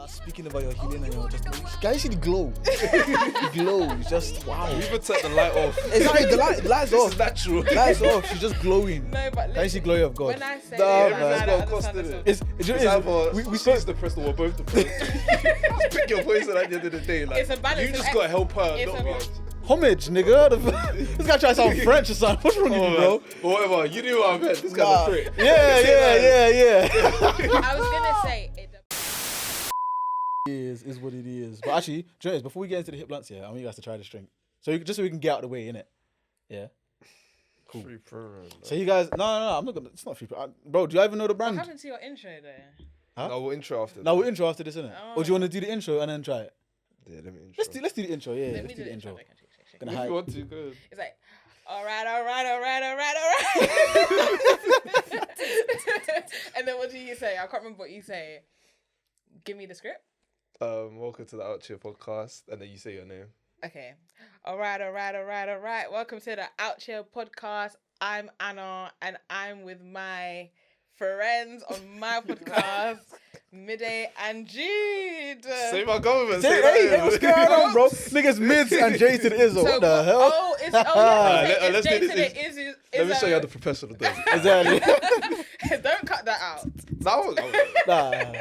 Speaking about your healing and your just, guys, see the glow. The glow is just wow. You even turn the light off. Exactly, the light's This off. is natural. Light's off. She's just glowing. No, but Can you see glory of God? when I say Nah, it, man. It's I got a don't cost, understand innit? this It's Either we she's depressed or we're both depressed. Just pick your poison at the end of the day. Like, It's a balance. you just gotta help her, It's not a- me. homage, nigga. This guy trying to sound French or something. What's wrong with you, bro? But whatever, you knew what I meant. This guy's Nah. a prick. Yeah. I was gonna say it. Is what it is. But actually, do you know what, before we get into the hip blunts, I want you guys to try this drink. So just so we can get out of the way, innit? Yeah. Cool. Free program. So you guys, no, I'm not gonna. It's not free. Bro, do you even know the What brand? happened to your intro there? Huh? No, we'll intro after. No, we'll intro after this, innit? Oh. Or do you want to do the intro and then try it? Yeah, let me intro. Let's do the intro. Yeah, Let let's me do the intro. Okay, shake. Gonna If hide. you want to, go. It's like, all right. And then what do you say? I can't remember what you say. Give me the script. Welcome to the Outchea podcast, and then you say your name. Okay. All right. Welcome to the Outchea podcast. I'm Anna, and I'm with my friends on my podcast, Midday and Jude. Say my government. Say, Say hey, what's going on, bro? Niggas mids and J to the Izzo. What the hell? Oh, it's yeah. let's Jay do to this. the is Let me show you how the professional does it. Exactly. Don't cut that out. No. Nah.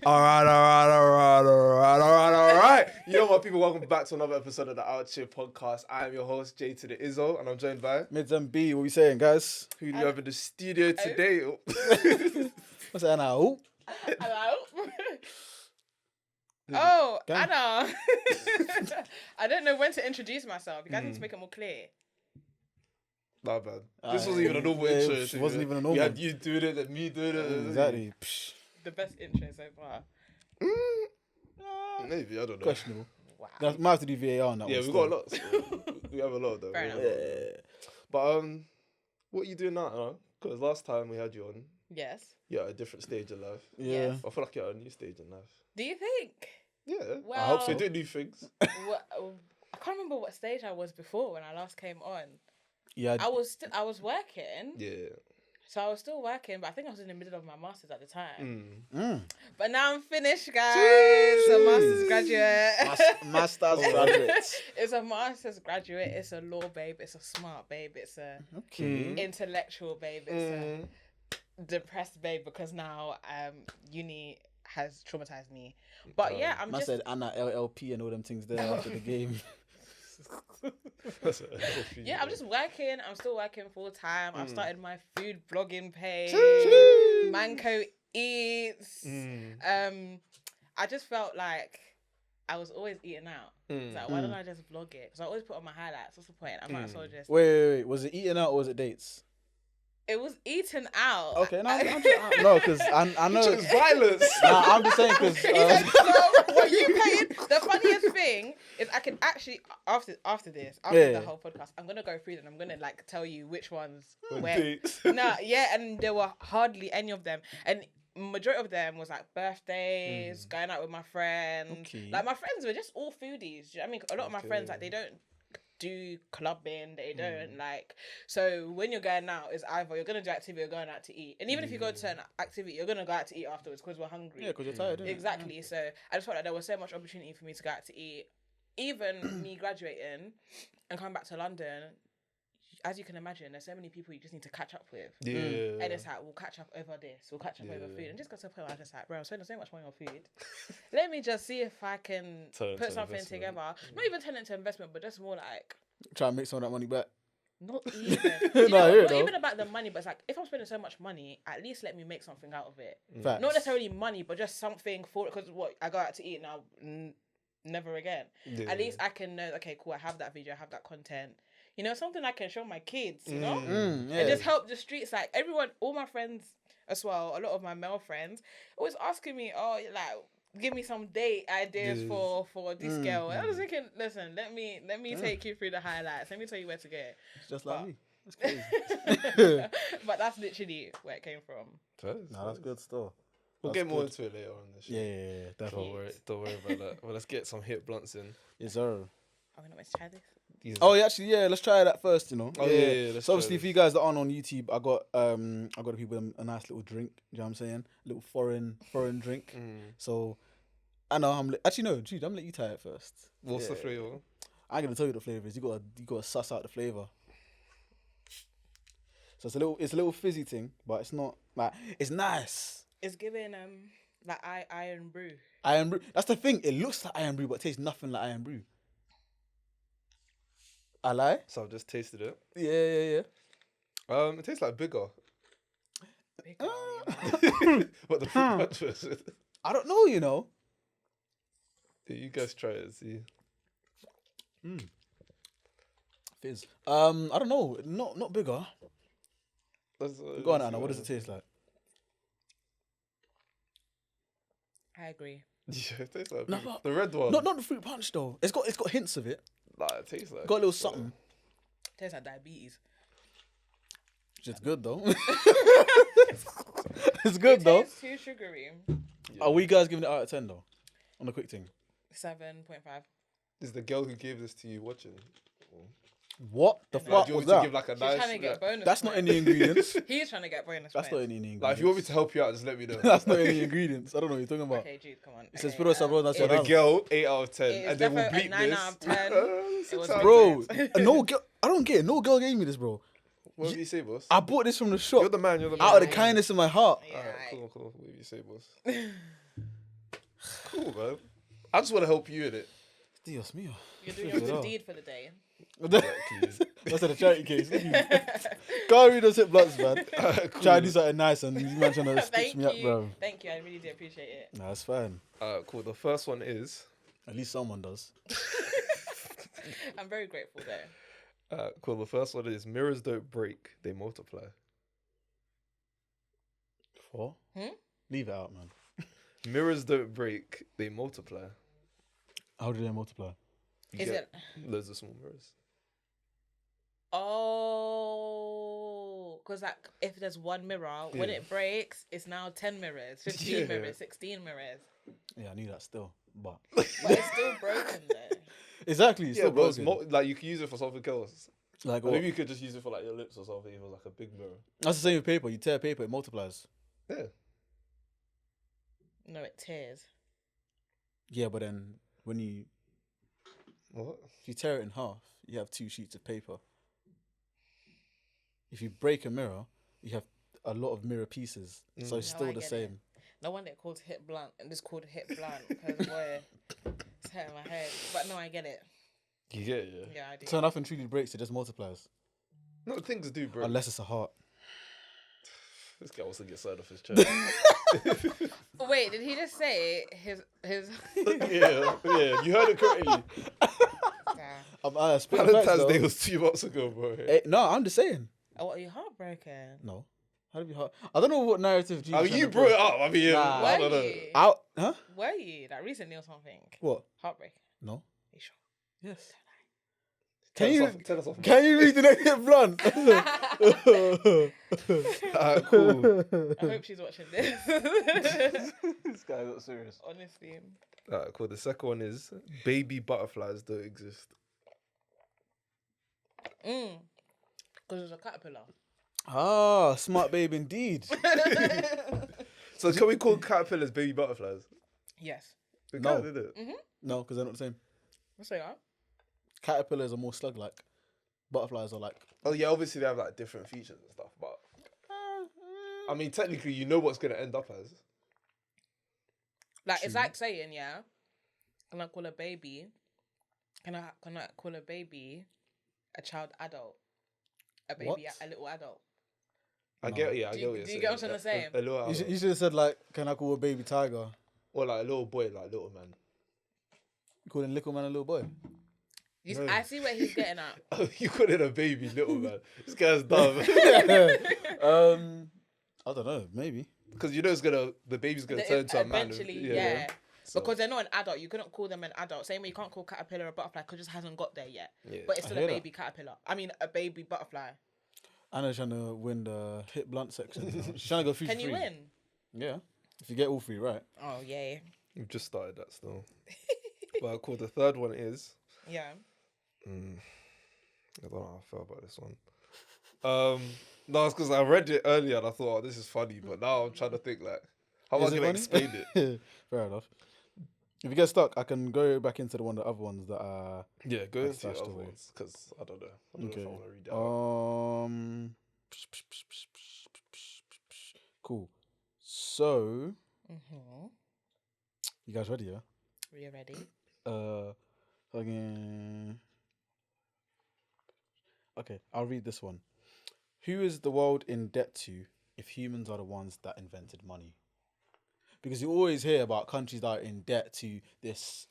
All right. You know what, people? Welcome back to another episode of the Outchea podcast. I am your host, Jay to the Izzo, and I'm joined by Mids and B, what we saying, guys? who do you have in the studio today? What's that now? Ooh. Hello. Oh, Go. Anna. I don't know when to introduce myself. You guys need to make it more clear. Nah, man. This wasn't even a normal intro. It wasn't even a normal. You had you doing it and me doing it. Exactly. Psh. The best intro so far. Maybe, I don't know. Questionable. Wow. Might have to do VAR on that Yeah, one. we got a lot. We have a lot of them. Fair enough. But what are you doing now? Because last time we had you on, Yes. you're at a different stage in life. Yeah. Yes. I feel like you're at a new stage in life. Do you think? Yeah. Well, I hope so. You're doing new things. I can't remember what stage I was before when I last came on. Yeah. I was working. Yeah. So I was still working, but I think I was in the middle of my masters at the time. Mm. But now I'm finished, guys. A master's graduate. Master's graduate. It's a master's graduate. It's a law babe. It's a smart babe. It's a Okay. intellectual babe. It's a depressed babe because now uni has traumatized me. But yeah, I'm I just said Anna LLP and all them things there after the game. yeah, I'm just working. I'm still working full time. I've started my food blogging page, Manco Eats. I just felt like I was always eating out. It's like, why don't I just vlog it? Because I always put on my highlights. What's the point? I might as well just. Wait. Was it eating out or was it dates? It was eaten out. Okay, no, because I know. It's violence. Nah, I'm just saying because. He said, so what you paid? The funniest thing is I can actually after the whole podcast, I'm gonna go through them. I'm gonna like tell you which ones were. Dates. No, yeah, and there were hardly any of them, and majority of them was like birthdays, going out with my friends. Okay. Like my friends were just all foodies. Do you know what I mean? A lot of my friends like they don't do clubbing, they don't like, so when you're going out, it's either you're gonna do activity or going out to eat, and even if you go to an activity, you're gonna go out to eat afterwards because we're hungry. Yeah, because you're tired. Innit? Exactly. So I just felt like there was so much opportunity for me to go out to eat. Even me graduating and coming back to London, as you can imagine, there's so many people you just need to catch up with. Yeah. And it's like, we'll catch up over this, we'll catch up over food. And just got to the point where I was just like, bro, I'm spending so much money on food. Let me just see if I can Turn put to something investment. together. Not even turn it into investment, but just more like, Try and make some of that money back. not even. No, not even about the money, but it's like, if I'm spending so much money, at least let me make something out of it. Facts. Not necessarily money, but just something for it. Because what I go out to eat now, never again. Yeah. At least I can know, okay, cool, I have that video, I have that content. You know, something I can show my kids, you know? Yeah. And just help the streets. Like, everyone, all my friends as well, a lot of my male friends, always asking me, oh, like, give me some date ideas for this girl. And I was thinking, listen, let me take you through the highlights. Let me tell you where to go. It's just like me. That's crazy. But that's literally where it came from. Nah, that's good stuff. We'll That's get more good. into it later on this. Yeah, definitely. Don't worry about that. Well, let's get some hit blunts in. Yes, sir. Are we not meant to try this? Oh, yeah, actually, yeah. Let's try that first. You know. Oh, yeah, let's So try obviously, this. if you guys that aren't on YouTube, I got the people a nice little drink. You know what I'm saying? A little foreign drink. So I know actually no, Jude, I'm gonna let you try it first. What's the flavour? I ain't gonna tell you the flavour is. You gotta suss out the flavour. So it's a little fizzy thing, but it's not like it's nice. It's giving like iron brew. Iron brew. That's the thing. It looks like iron brew, but it tastes nothing like iron brew. I lie. So I've just tasted it. Yeah. It tastes like bigger. Bigger, What the fruit punch was. I don't know. You know. Yeah, you guys try it and see. Fizz. I don't know. Not bigger. Go on, Anna. What does it taste like? I agree. Yeah, it tastes like No, big. The red one. Not the fruit punch though. It's got hints of it. Nah, it tastes like. Got a little something. Tastes like diabetes. Which is good though. It's good though. Tastes too sugary. Are we guys giving it out of 10 though? On the quick thing. 7.5. Is the girl who gave this to you watching? What the Like, fuck do you was want me to that? give like a She's nice? trying to get a bonus. That's not point. any ingredients. He's trying to get bonus. That's not points. any ingredients. Like, if you want me to help you out, just let me know. That's not any ingredients. I don't know what you're talking about. Okay, Jude, come on. It says Okay, Puro Sabor For Nacional. the girl, 8 out of 10, It is and then we'll definitely bleep a 9 this. out of 10. It was Bro, no girl. I don't get it. No girl gave me this, bro. What do you say, boss? I bought this from the shop You're the man. You're the man. out of the kindness of my heart. Yeah, Alright, aight. cool. What do you say, boss? Cool, man. I just want to help you in it. Dios mío. You're doing Flipping your good hell. deed for the day. That's a charity case. Can't read those hip blunts, man. Try to do something nice and you man trying to stitch Thank me up, you. bro. Thank you. I really do appreciate it. Nah, it's fine. Cool. The first one is. At least someone does. I'm very grateful though. Cool. The first one is mirrors don't break, they multiply. 4? Leave it out, man. Mirrors don't break, they multiply. How do they multiply? You Is get it? loads of small mirrors? Oh, because like if there's one mirror, when Yeah. it breaks, it's now 10 mirrors, 15 Yeah. mirrors, 16 mirrors. Yeah, I knew that still. But But it's still broken though. exactly, it's Yeah, still but it's broken. like you can use it for something else. Like Or what? maybe you could just use it for like your lips or something, even like a big mirror. That's the same with paper. You tear paper, it multiplies. Yeah. No, it tears. Yeah, but then when you What? if you tear it in half, you have 2 sheets of paper. If you break a mirror, you have a lot of mirror pieces. So it's No, still I the get same. No wonder it called hip blunt and this called hip blunt because boy, it's hurting my head. But no, I get it. You get it, yeah. Yeah, I do. So nothing truly breaks, it just multiplies. No, things do, bro. Unless it's a heart. This guy wants to get side off his chest. Wait, did he just say his? yeah. You heard it correctly. Damn. Spit facts, Valentine's though. Day was 2 months ago, bro. No, I'm just saying. Oh, are you heartbroken? No. How do you heart? I don't know what narrative I mean, trying you to brought push. it up. I mean, Nah. I Were don't know. you? Out? Huh? Were you? Like recently or something? What? Heartbreak. No. Are you sure? Yes. Tell Can us you off- tell us off. can you read the next hit blunt? Cool. I hope she's watching this. This guy got serious. Honestly. Alright, cool. The second one is baby butterflies don't exist. Because it's a caterpillar. Ah, smart babe indeed. So can we call caterpillars baby butterflies? Yes. We No. can, did it? No, because they're not the same. What's that? Caterpillars are more slug-like. Butterflies are like. Oh yeah, obviously they have like different features and stuff, but I mean technically you know what's gonna end up as. Like, it's like saying, yeah, can I call a baby? Can I call a baby a child adult? A baby, What? a little adult. I get, yeah, I Do get you- what you're do saying. you get what I'm trying to say? A little adult. You should have said like, can I call a baby tiger? Or like a little boy, like little man. You calling little man a little boy? No. I see where he's getting at. You call it a baby, little man. This guy's dumb. I don't know. Maybe. Because you know the baby's gonna turn into a man. Eventually, yeah. So- Because they're not an adult. You couldn't call them an adult. Same way you can't call caterpillar a butterfly because it just hasn't got there yet. Yeah. But it's I still a hear that. baby caterpillar. I mean, a baby butterfly. Anna's trying to win the hit blunt section. You know? She's trying to go through. Can you win? Yeah. If you get all 3 right. Oh, yeah. We've just started that still. But cool. The third one is Yeah. I don't know how I feel about this one. No, it's because I read it earlier and I thought, oh, this is funny, but now I'm trying to think like, how am I Is it gonna funny? explain it? Fair enough. If you get stuck, I can go back into the other ones that are Yeah, go I've into your stashed other away. ones because I don't know. I don't know if I Okay. want to read that. Out. Cool. So, Mm-hmm. you guys ready? Yeah. Are you ready? Again. Okay, I'll read this one. Who is the world in debt to if humans are the ones that invented money? Because you always hear about countries that are in debt to this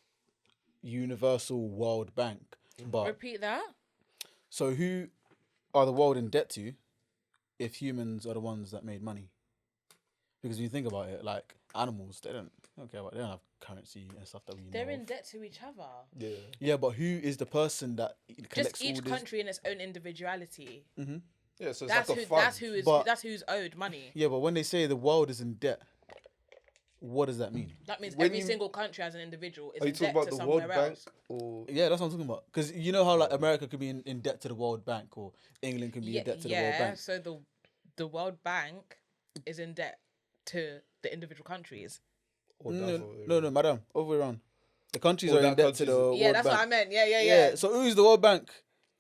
universal World Bank. But Repeat that. so who are the world in debt to if humans are the ones that made money? Because when you think about it, like animals, they don't care about. They don't have currency and stuff that we They're know. in debt to each other. Yeah. Yeah, but who is the person that collects Just each all this? country in its own individuality. Mm-hmm. Yeah, so it's That's like a who. fund. That's who's owed money. Yeah, but when they say the world is in debt, what does that mean? That means When every you- single country as an individual is Are you in talking debt about to the World somewhere Bank else. or? Yeah, that's what I'm talking about. Because you know how like America could be in debt to the World Bank, or England can be in debt to the World Bank. So the World Bank is in debt to the individual countries. or No, madam, over way around. The countries Oh, are in that debt to countries the is- World Yeah, that's Bank. what I meant. Yeah. So who's the World Bank?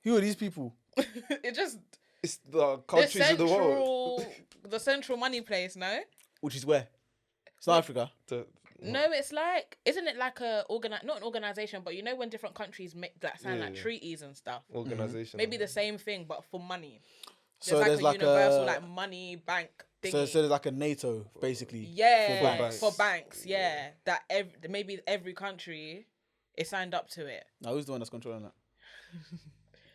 Who are these people? It just It's the countries in the world. the central money place. No, Which is where? South Africa. no, it's like, isn't it like not an organization, but you know when different countries make like sign like Yeah. treaties and stuff. Organization. Maybe the same thing, but for money. So there's like universal a like money bank thingy. so there's like a NATO basically. Yeah, for banks. for banks, yeah. That maybe every country is signed up to it. Now who's the one that's controlling that?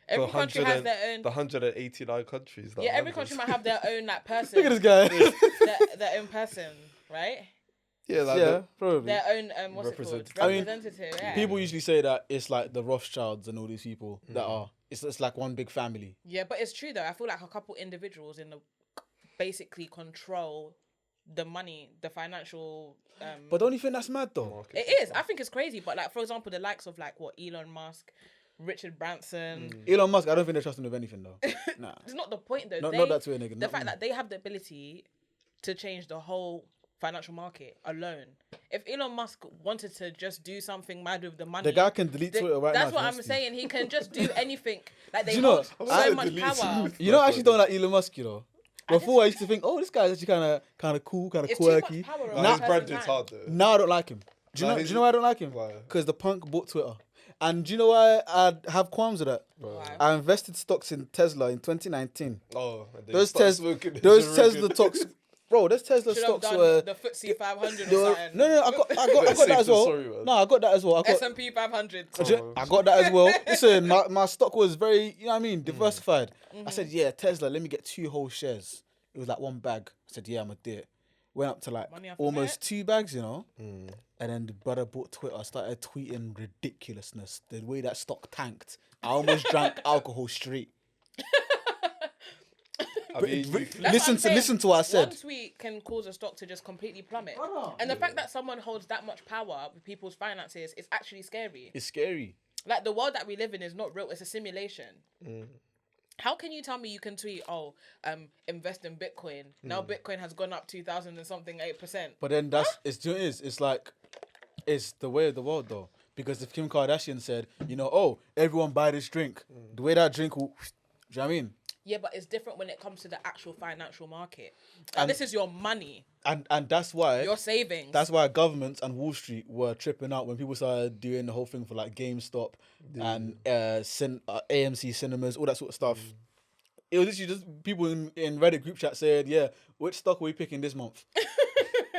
Every country has their own. The 189 countries. That Yeah, every members. country might have their own like person. Look at this guy. their own person, right? Yeah, like Yeah, probably. Their own what's it called? Representative. I mean, Representative. Yeah. People usually say that it's like the Rothschilds and all these people that are. It's like one big family. Yeah, but it's true though. I feel like a couple individuals in the basically control the money, the financial. But don't you think that's mad though? It is. I think it's crazy. But like, for example, the likes of like what Elon Musk, Richard Branson. Elon Musk, I don't think they trust him with anything though. Nah. It's not the point though. Not that to a nigga. The fact that they have the ability to change the whole financial market alone. If Elon Musk wanted to just do something mad with the money, the guy can delete Twitter right now. that's what I'm saying. He can just do anything. Like they Do you know, hold I so much power. You know, I actually don't like Elon Musk, you know. Before I used to think, oh, this guy's actually kind of cool, kind of It's too much quirky. power. Nah, his branding's hard though. Now I don't like him. Do you know why I don't like him? Why? Because the punk bought Twitter. And do you know why I have qualms with that? Why? I invested stocks in Tesla in 2019. Oh, and then Those start smoking Tesla Joe stocks, bro. Those Tesla Should have stocks done were. the FTSE 500 they or were- something. no, I got that as well. Sorry, man. No, I got that as well. I got, S&P 500. I got that as well. Listen, my stock was very, you know what I mean, diversified. I said, yeah, Tesla, let me get 2 whole shares. It was like 1 bag. I said, yeah, I'm gonna do it. Went up to like Money after almost that? 2 bags, you know. And then the brother bought Twitter, started tweeting ridiculousness. The way that stock tanked, I almost drank alcohol straight. I mean, Listen to what I said. One tweet can cause a stock to just completely plummet. And the fact that someone holds that much power with people's finances is actually scary. It's scary. Like the world that we live in is not real. It's a simulation. How can you tell me you can tweet, invest in Bitcoin? Now Bitcoin has gone up 2,000 and something 8%. But then it's like, it's the way of the world though. Because if Kim Kardashian said, everyone buy this drink, the way that drink will, do you know what I mean? Yeah, but it's different when it comes to the actual financial market. Like, this is your money, And that's why your savings. that's why governments and Wall Street were tripping out when people started doing the whole thing for like GameStop and AMC cinemas, all that sort of stuff. It was literally just people in Reddit group chat said, yeah, which stock are we picking this month?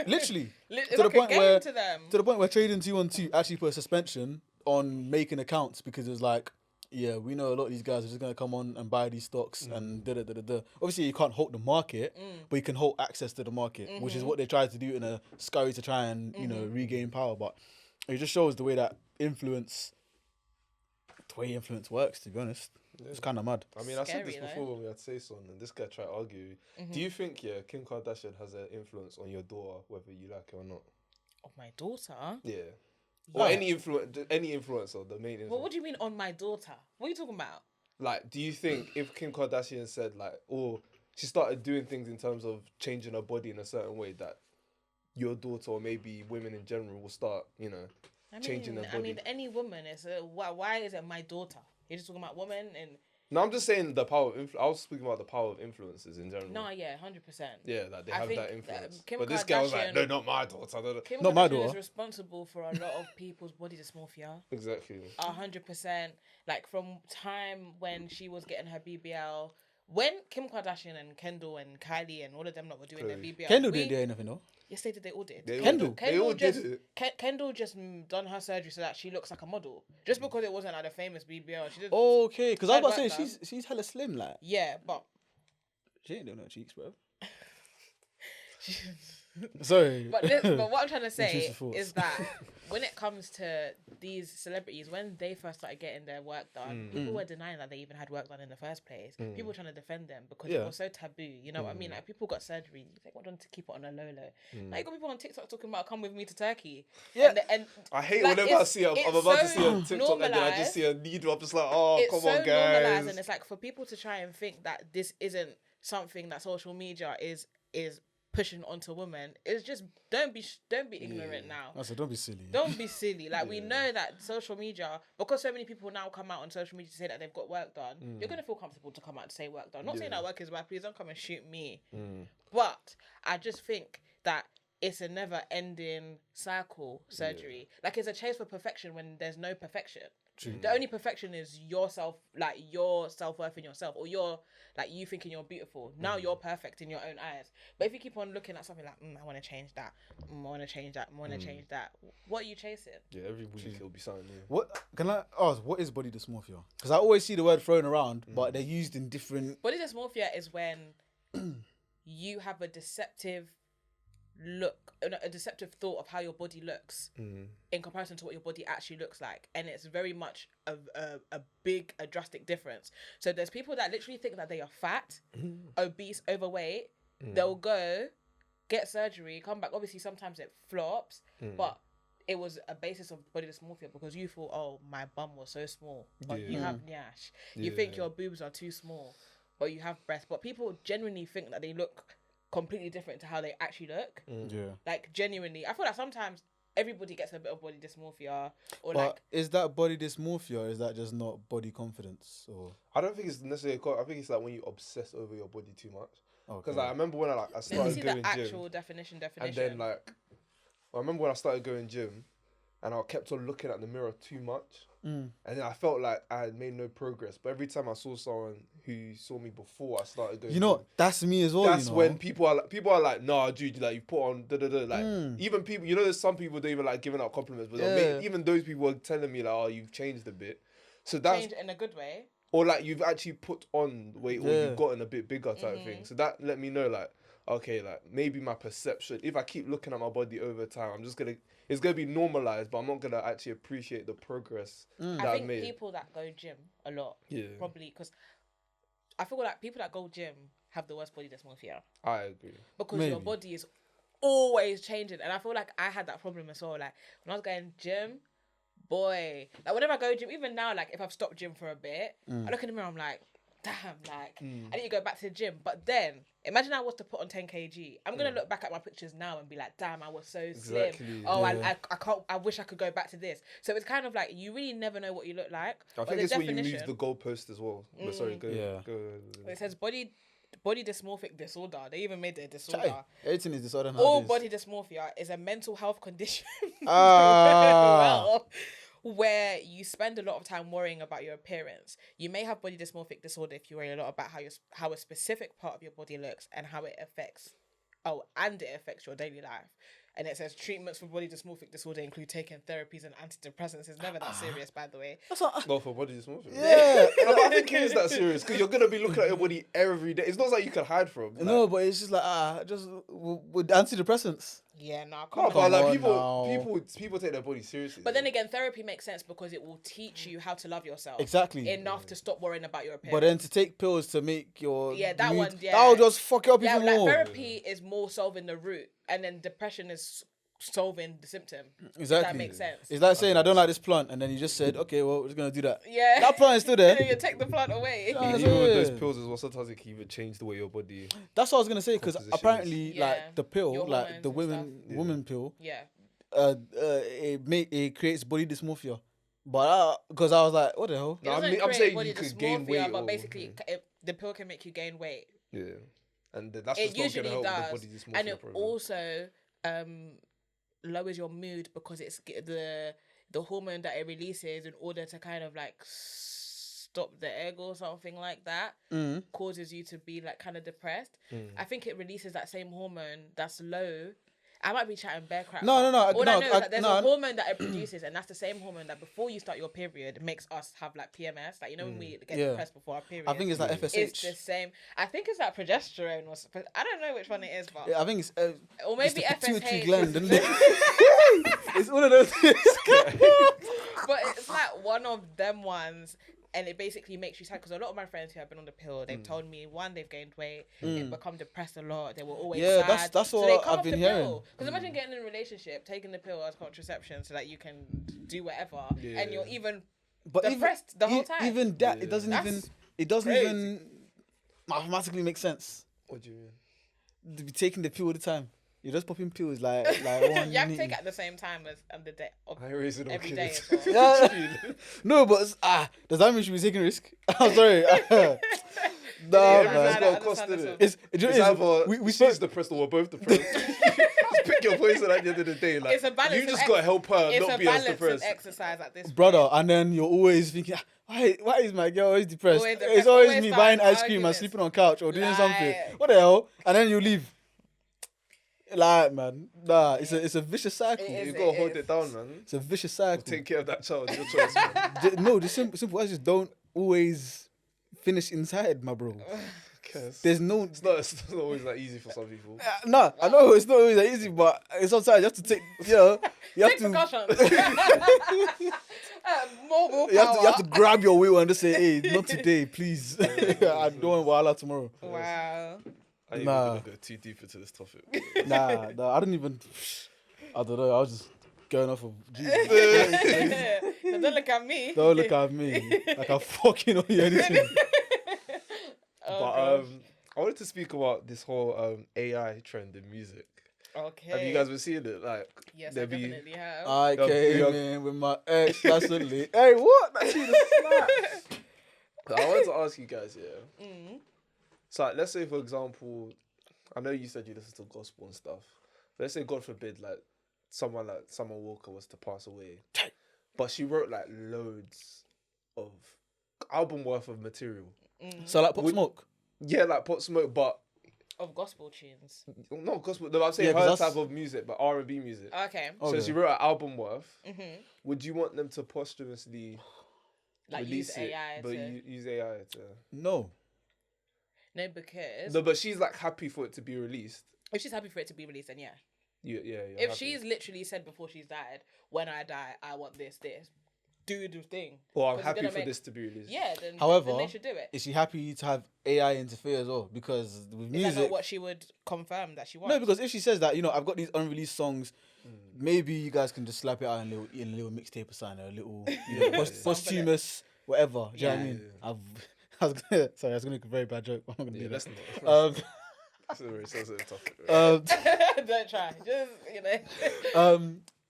Literally. It's like a game to them. To the point where Trading 212 actually put a suspension on making accounts because it was like, yeah, we know a lot of these guys are just going to come on and buy these stocks and da-da-da-da-da. Obviously, you can't hold the market, but you can hold access to the market, which is what they tried to do in a scurry to try and, regain power. But it just shows the way that influence works, to be honest. Yeah. It's kind of mad. I mean, I said Scary, this before when we had Say Son, and this guy tried to argue. Do you think, Kim Kardashian has an influence on your daughter, whether you like it or not? Oh, my daughter? Yeah. Or any influencer, the main influencer. Well, what do you mean on my daughter? What are you talking about? like, do you think if Kim Kardashian said like, or she started doing things in terms of changing her body in a certain way, that your daughter or maybe women in general will start, changing their body? I mean, any woman is. Why is it my daughter? You're just talking about women and. No, I'm just saying the power of I was speaking about the power of influences in general. No, yeah, 100%. Yeah, like they have that influence. Kim But this girl was like, Kardashian- no, not my daughter. Kim Not my Kardashian is daughter. responsible for a lot of people's body dysmorphia. Exactly. 100%. Like from time when she was getting her BBL, when Kim Kardashian and Kendall and Kylie and all of them lot were doing their BBL. Kendall didn't do anything, no? Yes, they did. They all did. Kendall? They all did just it. Kendall just done her surgery so that she looks like a model. Just because it wasn't like a famous BBL, she did. Okay, because I was about to Hard say, work she's hella slim, like. Yeah, but She ain't doing no cheeks, bro. Sorry. But what I'm trying to say Intrusive thoughts. is that when it comes to these celebrities, when they first started getting their work done, people were denying that they even had work done in the first place. People were trying to defend them because it was so taboo. You know what I mean? Like people got surgery. They wanted to keep it on a low. Now you got people on TikTok talking about come with me to Turkey. Yeah. And I hate like, whenever I it's- see I'm it's about to so see a TikTok and then I just normalised. see a needle. I'm just like, oh, it's come so on, normalized, guys. and it's like for people to try and think that this isn't something that social media is pushing onto women. It's just don't be ignorant now. I said, don't be silly. Don't be silly. Like we know that social media, because so many people now come out on social media to say that they've got work done. You're gonna feel comfortable to come out to say work done. Not saying that work is bad. Please don't come and shoot me. But I just think that it's a never-ending cycle. Surgery, like it's a chase for perfection when there's no perfection. True. The only perfection is yourself, like your self-worth in yourself, or your like you thinking you're beautiful. Now you're perfect in your own eyes. But if you keep on looking at something like, I want to change that, I want to change that, I want to change that, what are you chasing? Yeah, every week it'll be something new. What can I ask? What is body dysmorphia? Because I always see the word thrown around, but they're used in different. Body dysmorphia is when you have a deceptive look, a deceptive thought of how your body looks in comparison to what your body actually looks like, and it's very much a drastic difference. So there's people that literally think that they are fat, obese, overweight. They'll go get surgery, come back. Obviously, sometimes it flops, but it was a basis of body dysmorphia because you thought, oh, my bum was so small, but you have nyash. You think your boobs are too small, but you have breasts. But people genuinely think that they look completely different to how they actually look. Yeah. Like genuinely, I feel like sometimes everybody gets a bit of body dysmorphia, or But like is that body dysmorphia or is that just not body confidence? Or I don't think it's necessarily. I think it's like when you obsess over your body too much. Because okay. I remember when I let me started see going the actual gym, definition. and then like, I remember when I started going gym, and I kept on looking at the mirror too much, and then I felt like I had made no progress. But every time I saw someone who saw me before I started going, You know, that's me as well. that's you know? when people are like, nah, dude, like you put on da da da. Like even people, there's some people don't even like giving out compliments, but even those people are telling me like, oh, you've changed a bit. So that's change in a good way. or like you've actually put on weight or you've gotten a bit bigger type thing. So that let me know like, okay, like maybe my perception, if I keep looking at my body over time, it's gonna be normalized, but I'm not gonna actually appreciate the progress that I I've think made. people that go gym a lot, Yeah. probably because I feel like people that go gym have the worst body dysmorphia I agree. because Maybe. your body is always changing, and I feel like I had that problem as well. Like when I was going gym, boy, like whenever I go gym, even now, like if I've stopped gym for a bit, I look in the mirror, I'm like, damn, like I need to go back to the gym. But then imagine I was to put on 10 kg. I'm gonna look back at my pictures now and be like, damn, I was so slim. Exactly. Oh, I can't. I wish I could go back to this. So it's kind of like you really never know what you look like. I But think the it's when you move definition- the goalpost as well. No, sorry, go. Yeah. Go. It says body dysmorphic disorder. They even made it a disorder. Chai, everything is disorder All nowadays. body dysmorphia is a mental health condition Ah. where you spend a lot of time worrying about your appearance. You may have body dysmorphic disorder if you worry a lot about how a specific part of your body looks and how it affects your daily life. And it says treatments for body dysmorphic disorder include taking therapies and antidepressants. It's never that serious, by the way. That's not, Go for body dysmorphia. yeah. No, but I think it is that serious because you're gonna be looking at your body every day. It's not like you can hide from. Like, No, but it's just like just with antidepressants. Yeah, nah, no, come on. but like on people take their body seriously. But then again, therapy makes sense because it will teach you how to love yourself. Exactly. Enough to stop worrying about your appearance. But then to take pills to make your that mood, one, yeah. that'll just fuck it up Yeah, even like more. therapy is more solving the root, and then depression is solving the symptom. Exactly. If that makes sense. It's like saying I don't like this plant, and then you just said, okay, well, we're just gonna do that. Yeah. That plant is still And then there. you take the plant away. Yeah. Even with those pills as well, sometimes it can even change the way your body. That's what I was gonna say, because Composition is- apparently, Yeah. like the pill, Your like the hormones and woman pill, Yeah. it creates body dysmorphia. But because I was like, what the hell? It No, doesn't I'm create saying body you could gain dysmorphia, weight but or- basically the pill can make you gain weight. Yeah, and that's It just not usually gonna help does, the body dysmorphia and it problem. also lowers your mood because it's the hormone that it releases in order to kind of like stop the egg or something like that causes you to be like kind of depressed. I think it releases that same hormone that's low. I might be chatting bear crap. No. All I know is that there's no. a hormone that it produces, and that's the same hormone that before you start your period makes us have like PMS. Like, you know, when we get depressed before our period. I think it's like it's FSH. the same. I think it's like progesterone or something. I don't know which one it is, but Yeah, I think it's or maybe it's the pituitary FSH. gland, isn't it? It's one of those things. But it's like one of them ones, and it basically makes you sad. Because a lot of my friends who have been on the pill, they've told me, one, they've gained weight, they've become depressed a lot, they were always Yeah, sad. that's so they what come I've off been the hearing. Because imagine getting in a relationship, taking the pill as contraception so that you can do whatever, and you're even But depressed the whole time. Even that, it doesn't That's even crazy. mathematically make sense. What do you mean? To be taking the pill all the time. You're just popping pills like one. you have to take it at the same time as the day of I raise it every okay. day as well. Yeah. No, but does that mean you should be taking risk? I'm sorry. Yeah, Nah, Yeah, man. it's got a I cost understand in this it. It's It's either we she's depressed or we're both depressed. Just pick your poison at the end of the day. Like, It's a balance you of just ex- gotta help her It's not a be as balance of depressed. exercise at this brother, and then you're always thinking, why is my girl always depressed? Always It's depressed, always always me starting buying ice cream and arguments. sleeping on couch or doing something. Like- What the hell? And then you leave. Like, man, nah, it's a vicious cycle. It is. You gotta hold it down, man. It's a vicious cycle. Take care of that child. Your choice, man. No, the simple answer is don't always finish inside, my bro. Cares. There's no. It's not always that easy for some people. Nah, I know it's not always that easy, but sometimes you have to take, you have Take to, precautions. Mobile power. you have to grab your wheel and just say, hey, not today, please. I don't want Wala tomorrow. Wow. I ain't Nah. even gonna go too deep into this topic. Nah, I don't even. I don't know. I was just going off of. Jesus. Now don't look at me. Don't look at me like I fucking owe you anything. But I wanted to speak about this whole AI trend in music. Okay. Have you guys been seeing it? Like, Yes, I there be- definitely have. I Yeah, came yeah. in with my ex. That's only. Hey, what? That shit is slap. I wanted to ask you guys, yeah. Mm. So, like, let's say, for example, I know you said you listen to gospel and stuff. But let's say, God forbid, like Summer Walker was to pass away, but she wrote like loads of album worth of material. So like Pop Smoke. Yeah, like Pop Smoke, but Of gospel tunes. not gospel. No, I'm saying Yeah, 'cause her that's- type of music, but R&B music. Okay. Okay. So she wrote an album worth. Mm-hmm. Would you want them to posthumously Like release use it, AI but to... use AI to? No. No, because No, but she's like happy for it to be released. if she's happy for it to be released, then yeah. Yeah. If happy. she's literally said before she's died, when I die, I want this, do the thing. Or I'm 'Cause it's happy gonna for make- this to be released. Yeah, then However, they should do it. Is she happy to have AI interfere as well? Because with Is music. that not what she would confirm that she wants? No, because if she says that, I've got these unreleased songs, maybe you guys can just slap it out in a little mixtape or something, a little posthumous, whatever. Do you know what I mean? Yeah. I was gonna make a very bad joke, but I'm not gonna Yeah, do that's that. not. That's a very sensitive topic. Right? Don't try. Just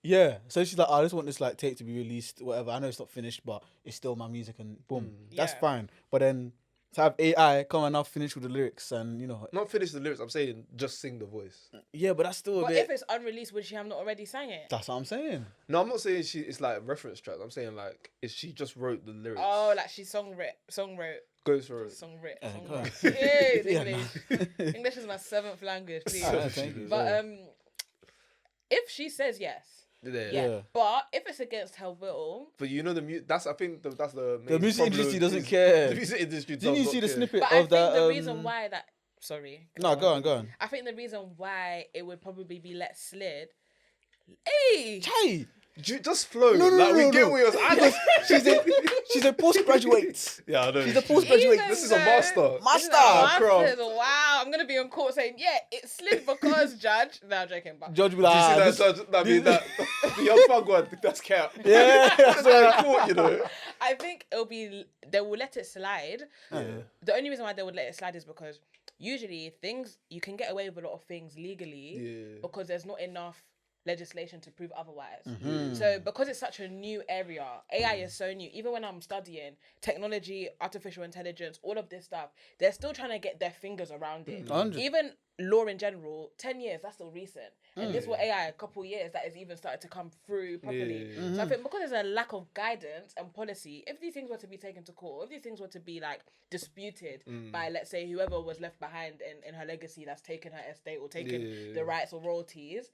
Yeah. So she's like, I just want this like tape to be released, whatever. I know it's not finished, but it's still my music, and boom, that's Yeah. fine. But then to have AI come and now finish with the lyrics, and Not finish the lyrics. I'm saying just sing the voice. yeah, but that's still a But bit. if it's unreleased, would she have not already sang it? That's what I'm saying. No, I'm not saying it's like reference tracks. I'm saying like if she just wrote the lyrics. Oh, like she song wrote. Goes for it. Song writ. Yeah, Song go on. writ. Yes, Yeah, English. English is my 7th language, please. Thank you. But if she says yes, Yeah. yeah. But if it's against her will, But that's I think that's the main The music problem industry with doesn't this- care. The music industry Didn't you does see not the care. snippet but I of think that? the reason why that. Sorry. No, go on. I think the reason why it would probably be let slid. Hey. Hey, Just flow. No, like we no, get no. where you're she's a postgraduate. Yeah, I know. She's a postgraduate. Even This is a though- master. Master. Masters, craft. wow. I'm gonna be on court saying, yeah, it slid because judge. No, I'm joking. But Judge be Do you like, see that? I mean, that the young fag one. That's cap. yeah. That's what I thought, you know. I think they will let it slide. The only reason why they would let it slide is because usually you can get away with a lot of things legally because there's not enough legislation to prove otherwise. So because it's such a new area, AI is so new. Even when I'm studying technology, artificial intelligence, all of this stuff, they're still trying to get their fingers around it. 100. Even law in general, 10 years, that's still recent. And this was AI a couple years that has even started to come through properly. So I think because there's a lack of guidance and policy, if these things were to be taken to court, if these things were to be like disputed by, let's say, whoever was left behind in her legacy that's taken her estate or taken the rights or royalties,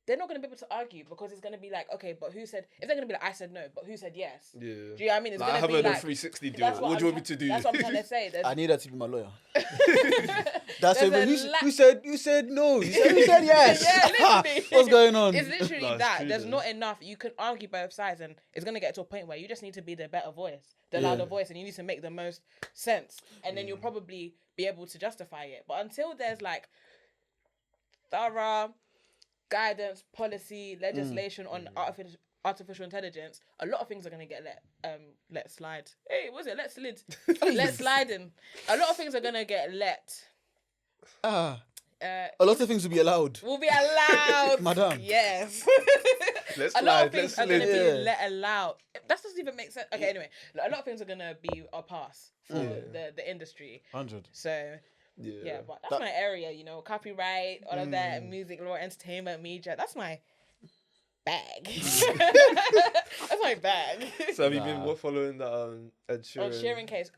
they're not going to be able to argue because it's going to be like, okay, but who said... If they're going to be like, I said no, but who said yes? Yeah. Do you know what I mean? It's going to be like... I have a 360 deal. What do you want me to do? That's what I'm trying to say. I need that to be my lawyer. That's it. Who said no? Who said yes? Yeah, literally. What's going on? It's literally that. True, There's though. not enough. You can argue both sides and it's going to get to a point where you just need to be the better voice, the louder voice, and you need to make the most sense. And then you'll probably be able to justify it. But until there's like thorough guidance, policy, legislation on artificial intelligence, a lot of things are going to get let slide. Hey, was it? Let slid. Let slide in. A lot of things are going to get let. A lot of things will be allowed. Will be allowed. Madam. Yes. Let's a lot of slide, things are going to slid. be let allowed. That doesn't even make sense. Okay, anyway, a lot of things are going to be a pass for the industry. 100. So... Yeah, but that's my area, you know, copyright, all of that, music, law, entertainment, media. That's my bag. That's my bag. So have you been following the Ed Sheeran? Sheeran case.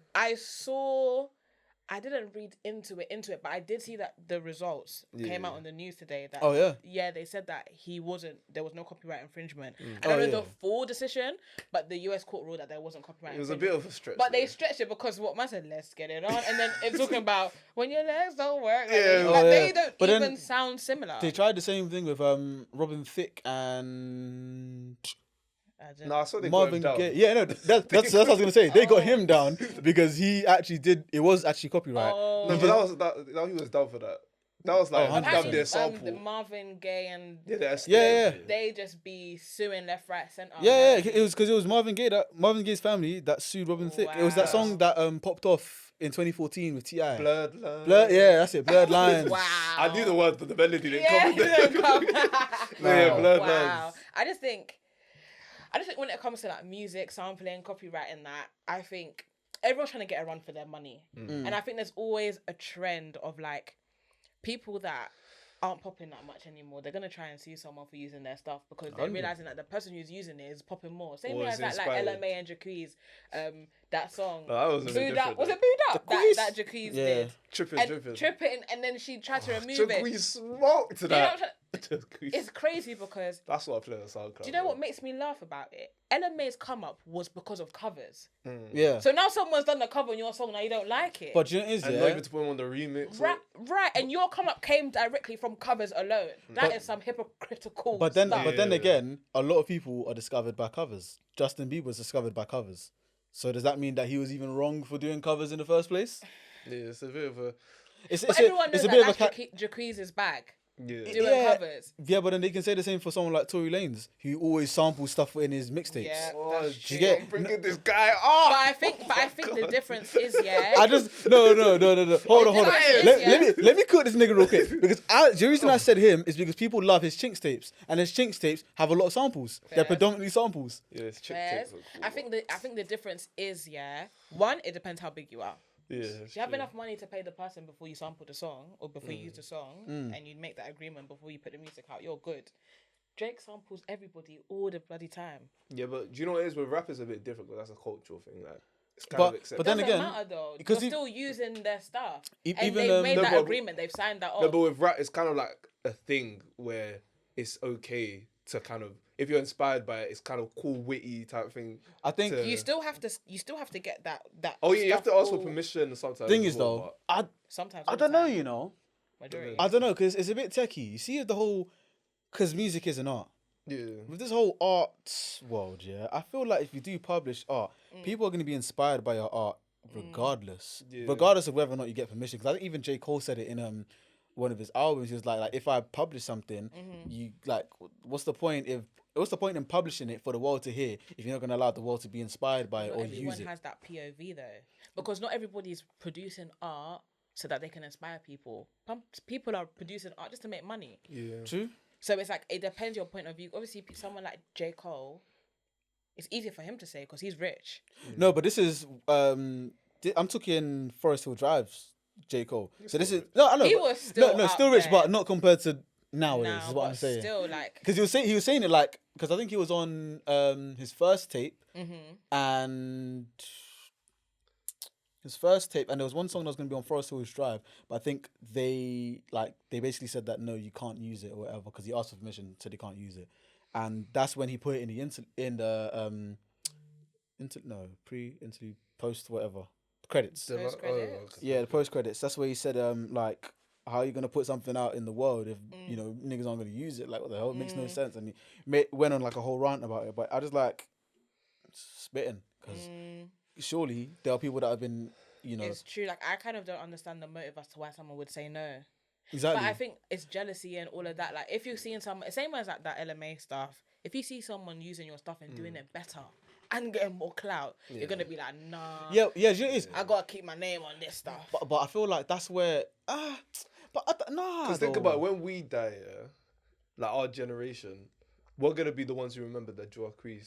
I didn't read into it, but I did see that the results came out on the news today. That, oh, yeah? Yeah, they said that there was no copyright infringement. I don't know the full decision, but the US court ruled that there wasn't copyright infringement. It was a bit of a stretch. But they stretched it because what man said, let's get it on. And then it's talking about when your legs don't work. They don't sound similar. They tried the same thing with Robin Thicke and... I saw they Marvin got him Gaye. down. Yeah, no, that's what I was gonna say. They got him down because he actually did. It was actually copyright. Oh. No, but he was down for that. That was like Apparently, their sample. The Marvin Gaye and they just be suing left, right, centre. It was because it was Marvin Gaye's family that sued Robin Thicke. It was that song that popped off in 2014 with T.I. Blurred Lines. That's it. Blurred Lines. Wow. I knew the words, but the melody didn't come. Blurred Lines. I just think when it comes to like music, sampling, copyright and that, I think everyone's trying to get a run for their money. And I think there's always a trend of like people that aren't popping that much anymore. They're going to try and sue someone for using their stuff because they're realising that the person who's using it is popping more. Same way as that like LMA and Jacquees, that song. No, that was Booed Up. Was it Booed Up? That Jacquees did. Tripping. And then she tried to remove it. Jacquees smoked that. It's crazy because that's what I play on SoundCloud. do you know what makes me laugh about it? LMA's come up was because of covers. Yeah. So now someone's done the cover on your song, now you don't like it. But you know what it is, and not even to put him on the remix. Right, and your come up came directly from covers alone. That is some hypocritical But then stuff. again, a lot of people are discovered by covers. Justin Bieber was discovered by covers. So does that mean that he was even wrong for doing covers in the first place? Yeah, it's a bit of a... everyone knows that's Jacquees' bag. Yeah. Doing covers. Yeah, but then they can say the same for someone like Tory Lanez, who always samples stuff in his mixtapes. Yeah, you get bringing this guy up. But I think the difference is I just no. Hold on. Let me cook this nigga real quick because the reason I said him is because people love his Chinks tapes and his Chinks tapes have a lot of samples. They're predominantly samples. Yeah, it's Chinks. I think the difference is one, it depends how big you are. Yeah, if you have enough money to pay the person before you sample the song or before you use the song and you make that agreement before you put the music out, you're good. Drake samples everybody all the bloody time. Yeah, but do you know what it is with rap is a bit different because that's a cultural thing. Like, it's kind of accepted. But then again, matter though, because you're still using their stuff and they've made that agreement, they've signed that off. No, but with rap, it's kind of like a thing where it's okay to kind of, if you're inspired by it, it's kind of cool, witty type thing. I think you still have to get that. Oh yeah, you have to ask for permission sometimes. Thing is though, I don't know, you know. I don't know because it's a bit techie. You see the whole, because music is an art. Yeah. With this whole art world, I feel like if you do publish art, people are going to be inspired by your art regardless, Yeah. regardless of whether or not you get permission. Because I think even J. Cole said it in one of his albums. He was like if I publish something, you like, what's the point in publishing it for the world to hear if you're not going to allow the world to be inspired by it or use it? Everyone has that POV though, because not everybody's producing art so that they can inspire people. People are producing art just to make money. Yeah. True. So it's like, it depends your point of view. Obviously, someone like J. Cole, it's easier for him to say because he's rich. No, but this is I'm talking Forest Hill Drive's J. Cole. So this is I know. He was still still out rich, there. but not compared to nowadays. Now, Is what but I'm saying. still, like, Because he was saying it like, because I think he was on his first tape, and there was one song that was going to be on Forest Hills Drive, but I think they basically said that no, you can't use it or whatever, because he asked for permission, so they can't use it, and that's when he put it in the pre-interlude, post whatever credits. Post-credits? Yeah, the post credits. That's where he said like, how are you gonna put something out in the world if niggas aren't gonna use it? Like, what the hell? It makes no sense. And he went on like a whole rant about it. But I just like spitting, because surely there are people that have been, it's true. Like, I kind of don't understand the motive as to why someone would say no. Exactly. But I think it's jealousy and all of that. Like, if you've seen same as like that LMA stuff, if you see someone using your stuff and doing it better and getting more clout, you're gonna be like, nah. Yeah, it is. I gotta keep my name on this stuff. But I feel like that's where nah. Because think about it, when we die, like our generation, we're gonna be the ones who remember the Joaquin.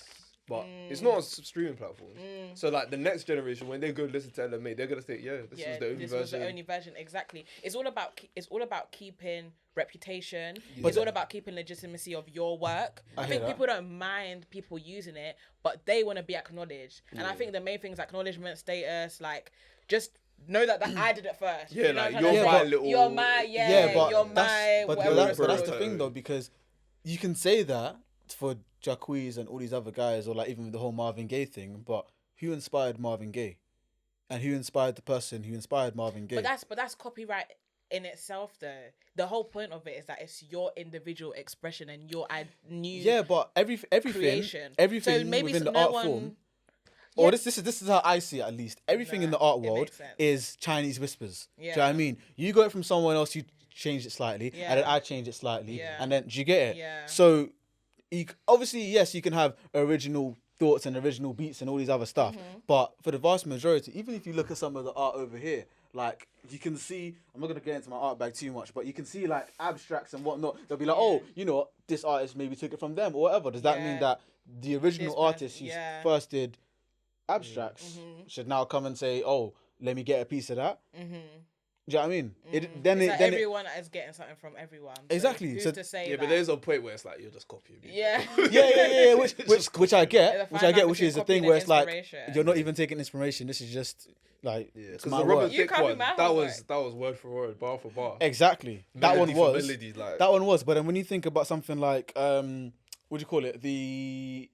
But it's not on streaming platforms. So like the next generation, when they go listen to LMA, they're gonna think, this was the only version. Was the only version. Exactly. It's all about keeping reputation. Yeah. It's all about keeping legitimacy of your work. I think people don't mind people using it, but they want to be acknowledged. And I think the main thing is acknowledgement, status, like, just know that I did it first. Yeah, like, you're my little... You're my, but that's the thing though, because you can say that for Jacquees and all these other guys, or like even the whole Marvin Gaye thing, but who inspired Marvin Gaye? And who inspired the person who inspired Marvin Gaye? But that's copyright in itself though. The whole point of it is that it's your individual expression and your new but everything creation. So maybe within the art form. Or this is how I see it, at least. Everything in the art world is Chinese whispers. Yeah. Do you know what I mean? You got it from someone else, you changed it slightly, and then I changed it slightly, and then do you get it? Yeah. So obviously, yes, you can have original thoughts and original beats and all these other stuff, but for the vast majority, even if you look at some of the art over here, like, you can see, I'm not going to get into my art bag too much, but you can see like abstracts and whatnot. They'll be like, oh, you know, this artist maybe took it from them or whatever. Does that mean that the original artist who first did abstracts should now come and say, oh, let me get a piece of that? Do you know what I mean? Everyone is getting something from everyone. So exactly. Who's to say but there's a point where it's like, you're just copying me. Yeah. Which I get, which is the thing where it's like, you're not Yeah. even taking inspiration. This is just like, because my the Robert work. You Thicke copy one, my that homework. was word for word, bar for bar. Exactly. That one Melody for was. melody, like. That one was. But then when you think about something like, what do you call it? The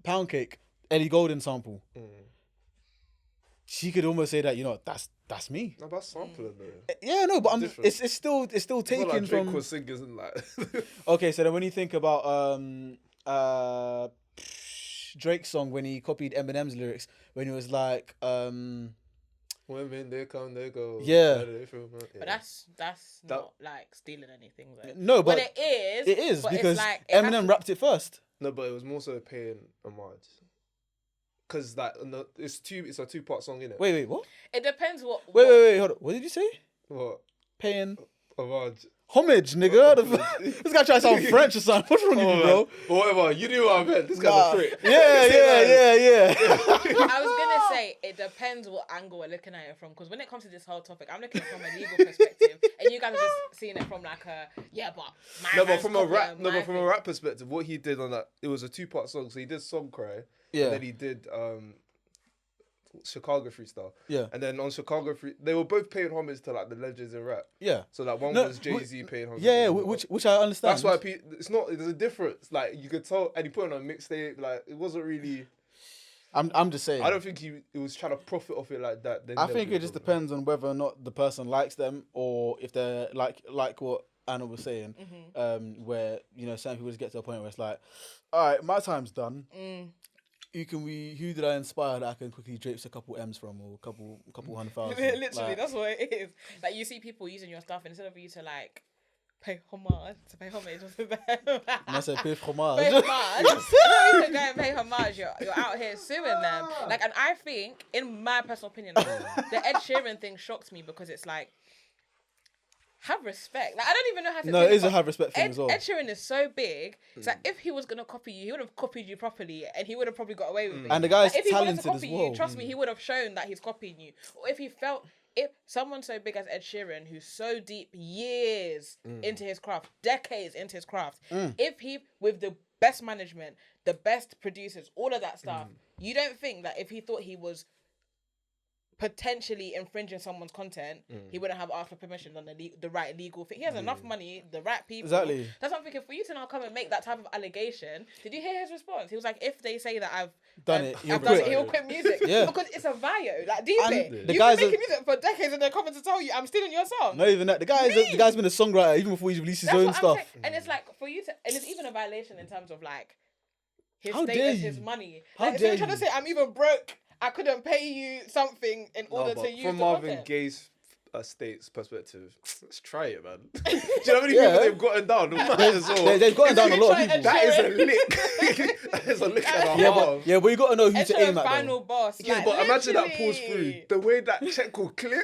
Pound Cake, Ellie Goulding sample. She could almost say that, you know, that's me. No, that's sampling though. Yeah, no, but Different. it's still It's not taken like Drake from. was singers and like. Okay, so then when you think about Drake's song when he copied Eminem's lyrics, when he was like Women, they come, they go. Yeah. But that's not like stealing anything though. No, but it is. It is but because it's like, Eminem rapped it first. No, but it was more so paying homage. Because like, it's a two-part song, innit? Wait, what? It depends what. Wait, hold on. What did you say? What? Paying Homage. homage, nigga. This guy trying to sound French or something. What's wrong with you, bro? But whatever, you knew what I meant. This guy's a prick. Yeah. I was gonna say it depends what angle we're looking at it from, because when it comes to this whole topic, I'm looking from a legal perspective, and you guys are just seeing it from like but from a rap perspective, what he did on that, it was a two-part song. So he did Song Cry, and then he did Chicago Freestyle. Yeah. And then on Chicago they were both paying homage to like the legends in rap. Yeah. So like one was Jay-Z paying homage. Yeah, which I understand. That's why there's a difference. Like you could tell, and he put it on a mixtape. Like it wasn't really. I'm just saying. I don't think he was trying to profit off it like that. I think it just depends on whether or not the person likes them, or if they're like what Anna was saying, where, you know, some people just get to a point where it's like, all right, my time's done. who did I inspire that I can quickly drape a couple M's from or a couple 100,000? Literally, Like, that's what it is. Like you see people using your stuff, and instead of you to like pay homage to them. and I said pay fromage. Pay homage. Instead of you to go and pay homage, you're out here suing them. Like, and I think, in my personal opinion, the Ed Sheeran thing shocked me because it's like, have respect. Like, I don't even know how to. No, it is a have respect thing as well. Ed Sheeran is so big. It's like if he was gonna copy you, he would have copied you properly, and he would have probably got away with it. And the guy's like, if he wanted to talented copy as well. you, trust me, he would have shown that he's copying you. Or if he felt, if someone so big as Ed Sheeran, who's so deep, years into his craft, decades into his craft, if he, with the best management, the best producers, all of that stuff, you don't think that if he thought he was potentially infringing someone's content, he wouldn't have asked for permission on the right legal thing. He has enough money, the right people. Exactly. That's what I'm thinking. For you to now come and make that type of allegation, did you hear his response? He was like, if they say that I've Done it, he'll I've done quit. it, he'll quit music. Yeah. Because it's a bio. Like, deep And it. the You've guys been making music for decades and they're coming to tell you, I'm stealing your song. Not even that. The guy's been a songwriter even before he released his That's own what I'm stuff. saying. And it's like, for you to, and it's even a violation in terms of like, his How dare status, you? his money. How Like, so dare you're trying to you? say, I'm even broke, I couldn't pay you something in order to use from the Marvin content. Gaye's state's perspective, let's try it, man. Do you know how many people they've gotten down? Might as well. They've gotten down a lot of Try people. and That is a Sheeran. lick. That is a lick and a half. Yeah, but you got to know who Ed to aim Sheeran's at. final Though. boss. Yeah, like, but imagine that pulls literally. through. The way that check will clear,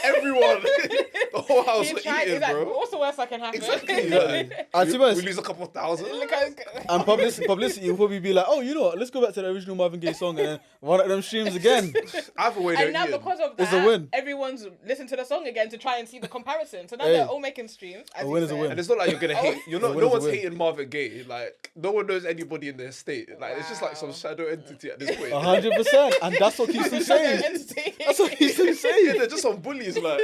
everyone, the whole house He will tried, eat it, he's like, bro. what's the worst that can happen? Exactly. Like, And to be honest, we lose a couple thousand. Look how it's and publicity will probably be like, oh, you know what? Let's go back to the original Marvin Gaye song and then one of them streams again. Either way, And they're now eating. because of It's a that, win. everyone's listened to the song again to try and see the comparison. So now Hey. they're all making streams. As A you win is a said. win. And it's not like you're gonna hate. You're not. win No is a one's win. hating Marvin Gaye. Like no one knows anybody in their state. Like it's just like some Wow. shadow entity at this point. 100%. And that's what keeps them It's like an saying. entity. That's what keeps them Yeah, saying. they're just some bullies. Like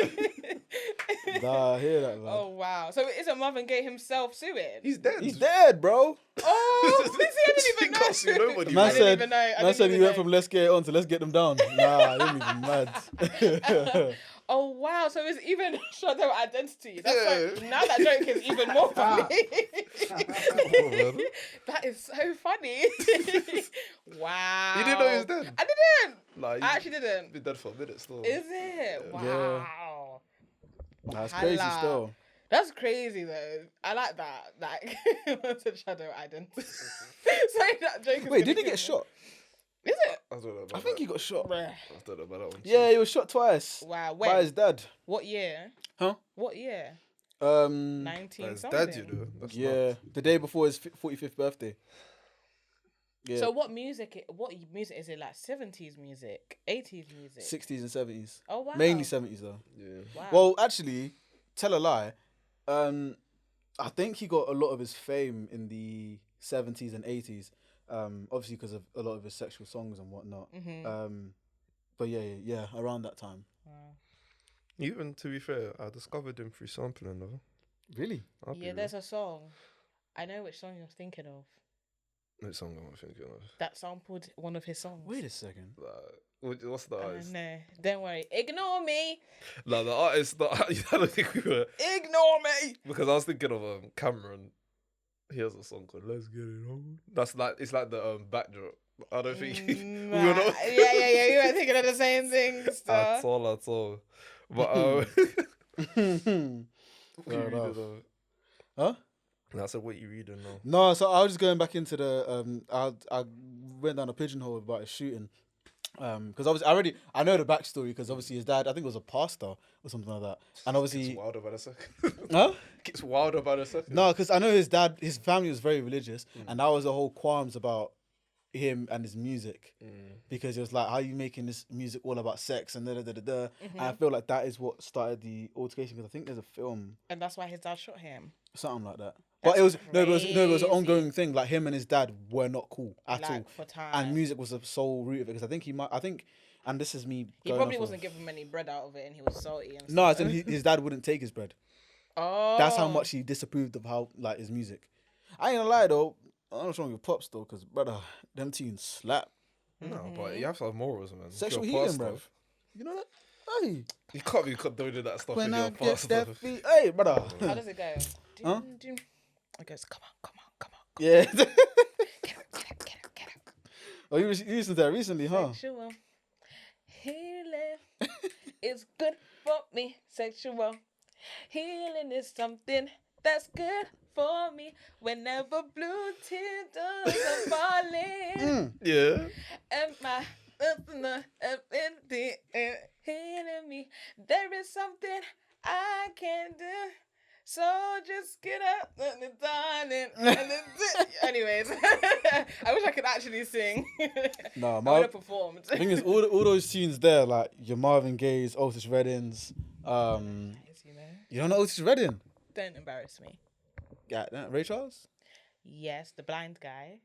Nah, I hear that, man. Oh wow! So it isn't Marvin Gaye himself suing? he's dead. He's dead, bro. Oh, see, I didn't He even know. can't sue nobody. Man I man. didn't said, even know. I man didn't said he even went know. from let's get it on to let's get them down. Nah, you're even mad. Oh wow! So it's even shadow identity. That's Yeah. like, now that joke is even more funny. on, man. That is so funny. Wow. You didn't know he was dead? I didn't. Like, I actually didn't. been dead for a minute still. Is it? Yeah. Wow. That's crazy Hala. still. That's crazy though. I like that. Like, it's a shadow identity. Sorry, that joke is Wait, gonna did he kill get me. shot? Is it? I don't know about I think that. he got shot. Bruh. I don't know about that one. Yeah, he was shot twice. Wow. By When? his dad. What year? Huh? What year? 19 His something. dad, you know. That's Yeah, nuts. the day before his 45th birthday. Yeah. So what music? What music is it? Like 70s music, 80s music. 60s and 70s. Oh wow. Mainly 70s though. Yeah. Wow. Well, actually, tell a lie. I think he got a lot of his fame in the 70s and 80s. Obviously because of a lot of his sexual songs and whatnot. But yeah, around that time. Wow. Even to be fair, I discovered him through sampling though. Really? I'll be Yeah, real. there's a song. I know which song you're thinking of. Which song am I thinking of? That sampled one of his songs. Wait a second. What's the artist? No, don't worry. Ignore me. No, the artist. I don't think we were, Ignore me. because I was thinking of Cameron. He has a song called "Let's Get It On." That's like it's like the backdrop. I don't think we were not Yeah. You were thinking of the same thing. at all. But Fair what you reading enough. though? Huh? And I said, "What you reading now?" No, so I was just going back into the I went down a pigeonhole about his shooting. Because obviously I know the backstory because obviously his dad I think was a pastor or something like that, and obviously Gets wilder by the second. huh? Gets wilder by the second. No, because I know his family was very religious, and that was the whole qualms about him and his music, because it was like, how are you making this music all about sex and da da da da da? And I feel like that is what started the altercation, because I think there's a film, And that's why his dad shot him. something like that. That's But it was it was an crazy. ongoing thing. Like him and his dad were not cool at all, Like, for time. and music was the sole root of it. Because I think, and this is me. He going probably off wasn't of, giving him any bread out of it, and he was salty and No, as stuff. in his dad wouldn't take his bread. Oh. That's how much he disapproved of how like his music. I ain't gonna lie though. I'm not wrong with pops though, because brother, them tunes slap. No, but you have to have morals, man. If Sexual you're a healing, pastor, bruv. You know that? Hey, You can't be condoning that stuff when when I you're a get pastor. that feet, hey, brother. How does it go? Huh? It goes, come on. Yeah. Get up. Oh, you listened to that recently, huh? Sexual healing is good for me. Sexual healing is something that's good for me. Whenever blue tears are falling, Yeah. and my hitting me, there is something I can do. So just get up, darling. Anyways, I wish I could actually sing. Nah, I would my have performed. thing is all those tunes there, like your Marvin Gaye's, Otis Redding's. You know? You don't know Otis Redding? Don't embarrass me. Yeah, Ray Charles. Yes, the blind guy.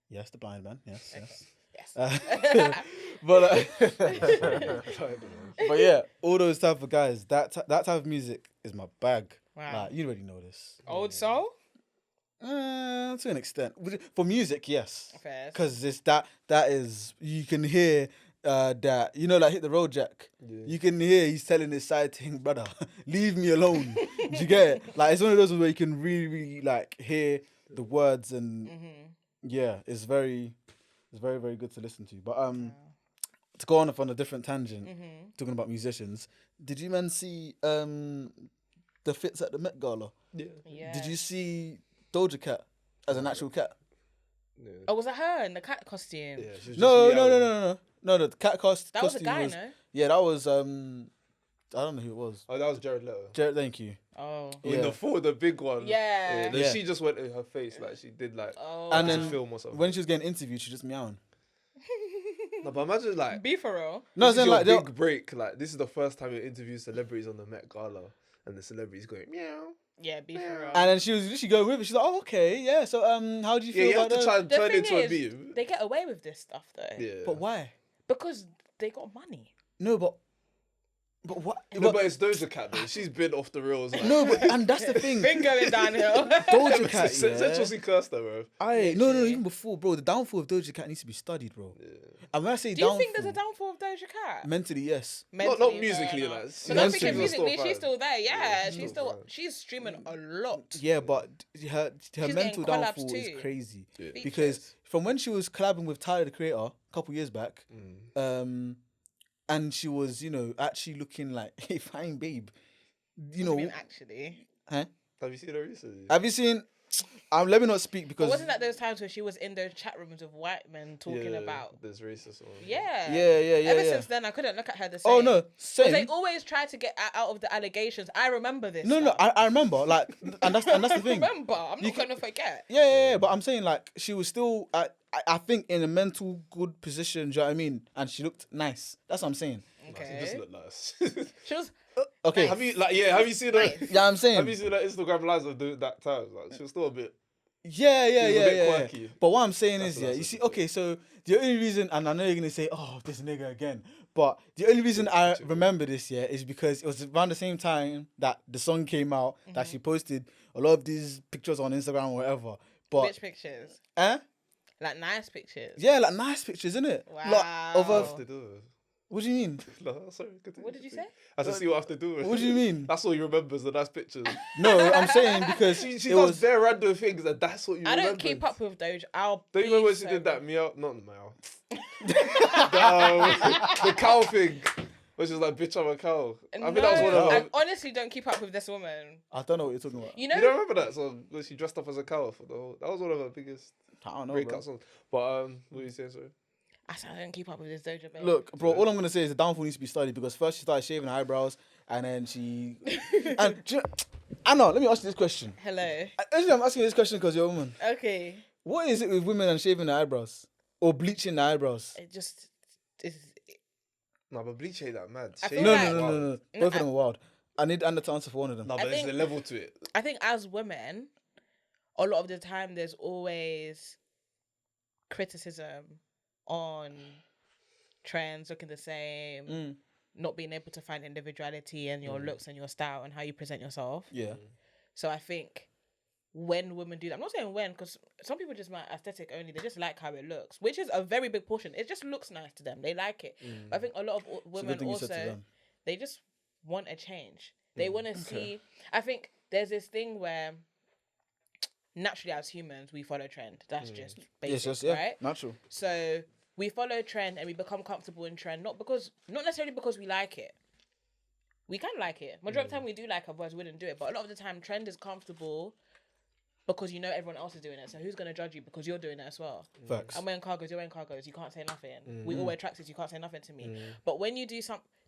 Yes, the blind man. Yes, Okay. yes. Yes. But but yeah, all those type of guys, that type of music is my bag. Wow. Like, you already know this. Old soul? To an extent, for music, yes, Fair. because it's that is, you can hear that, you know, like Hit the Road Jack. Yeah. You can hear he's telling his side thing, brother, leave me alone. Do you get it? Like, it's one of those where you can really, really like hear the words, and yeah, it's very, very good to listen to. But to go on a different tangent, talking about musicians, did you men see the fits at the Met Gala? Yeah. Did you see Doja Cat as an actual cat? Yeah. Oh, was it her in the cat costume? Yeah, she was just No, meowing. the cat costume. That was a guy, no? Yeah, that was I don't know who it was. Oh, that was Jared Leto. Jared, thank you. Oh. Yeah. The big one. Yeah. Then Yeah. she just went in her face, like she did like Oh. And to then film or something. when she was getting interviewed, she just meowing. No, but imagine like Be for real. No, this is then your like big break. Like this is the first time you interview celebrities on the Met Gala, and the celebrities going meow. Yeah, be for real. and then she was literally going with it. She's like, oh, okay, yeah. So how do you Yeah, feel you have about to that? try and The turn thing into a is, meme. they get away with this stuff though. Yeah, But why? Because they got money. No, but what? No, but it's Doja Cat though. She's been off the rails. Like. No, but and that's the thing. Been going downhill. Doja Cat, Central yeah. C cursed her, bro. No, even before, bro. The downfall of Doja Cat needs to be studied, bro. Yeah. And when I say Do you downfall, think there's a downfall of Doja Cat? mentally, yes. Not Mentally, musically, fair like. enough. she's But I'm mentally, thinking still musically, she's fine. still there. Yeah, she's she's still still fine. she's streaming a lot. Yeah, but her getting mental collabs downfall too. is crazy. Yeah. Because from when she was collabing with Tyler the Creator a couple years back, and she was, you know, actually looking like a fine babe. You know, I mean, actually. huh? Have you seen her recently? Have you seen? Let me not speak But because wasn't that those times where she was in those chat rooms with white men talking about? There's racist. Yeah. Yeah. Ever since then, I couldn't look at her the same. Oh no, 'Cause same. they always try to get out of the allegations. I remember this. No, stuff. I remember, like, and that's the I thing. remember. I'm not gonna forget. Yeah, but I'm saying, like, she was still, I think, in a mental good position. Do you know what I mean? And she looked nice. That's what I'm saying. She Okay. just look nice. She was. Okay. Have you seen her? Yeah, I'm saying. Have you seen her Instagram lives of that time? Like she was still a bit. Yeah. was a bit quirky. But what I'm saying That's is, what yeah, I you said see, before. okay, so the only reason, and I know you're gonna say, oh, this nigga again, but the only reason I remember this, yeah, is because it was around the same time that the song came out, that she posted a lot of these pictures on Instagram or whatever. But Which pictures? eh? Like nice pictures. Yeah, like nice pictures, isn't it? Like, of Wow. her. What to do? What do you mean? No, sorry. Continue. What did you say? I said, see what I have to do. What do you mean? That's all you remember is the nice pictures. No, I'm saying because She it does was. bare random things, and that's what you I remember. don't keep up with Doja. I'll. Don't you remember when she did that meow? Not meow. The cow thing. When she was like, bitch, I'm a cow. I think that was one of I her. honestly don't keep up with this woman. I don't know what you're talking about. You know. You don't remember that song when she dressed up as a cow for the whole? That was one of her biggest I don't know, breakout bro. songs. But what are you saying, sorry? I said I don't keep up with this Doja babe. Look, bro, all I'm gonna say is the downfall needs to be studied because first she started shaving her eyebrows and then she. And do you know, Anna, let me ask you this question. Hello. Actually, I'm asking you this question because you're a woman. Okay. What is it with women and shaving their eyebrows or bleaching their eyebrows? It just is. No, but bleach ain't that mad. I Shave feel No, is like- no, no, wild. no, no. Both of them are wild. I need Anna to answer for one of them. No, I but there's think- a level to it. I think as women, a lot of the time there's always criticism on trends looking the same, not being able to find individuality in your looks and your style and how you present yourself. Yeah. So I think when women do that, I'm not saying when, because some people just like aesthetic only. They just like how it looks, which is a very big portion. It just looks nice to them. They like it. But I think a lot of It's a women good thing you said to also, them. they just want a change. They want to see. I think there's this thing where naturally as humans we follow trend. That's just basic, Yes, yeah. right? Natural. So we follow trend and we become comfortable in trend, not necessarily because we like it. We can like it. Majority of the time we do like it, otherwise we wouldn't do it. But a lot of the time, trend is comfortable because you know everyone else is doing it. So who's going to judge you because you're doing it as well? Facts. I'm wearing cargos, you're wearing cargos, you can't say nothing. We all wear tracksuits, you can't say nothing to me. But when you do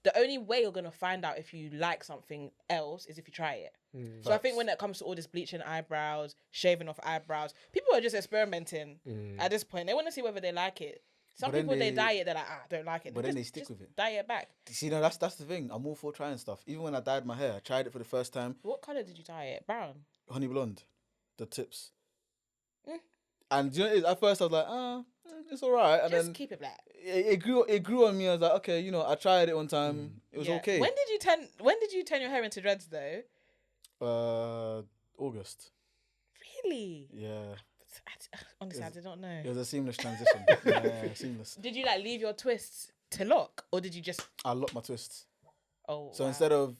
the only way you're going to find out if you like something else is if you try it. So I think when it comes to all this bleaching eyebrows, shaving off eyebrows, people are just experimenting at this point. They want to see whether they like it. Some people, they dye it, they're like, I don't like it. But then they stick with it. Dye it back. See, no, that's the thing. I'm all for trying stuff. Even when I dyed my hair, I tried it for the first time. What colour did you dye it? Brown? Honey blonde. The tips. And you know, at first I was like, it's all right. And just then keep it black. It grew on me. I was like, okay, you know, I tried it one time. It was okay. When did you turn your hair into dreads though? August. Really? Yeah. Honestly, I did not know. It was a seamless transition. Yeah, seamless. Did you like leave your twists to lock, or did you just? I locked my twists. Oh. So instead of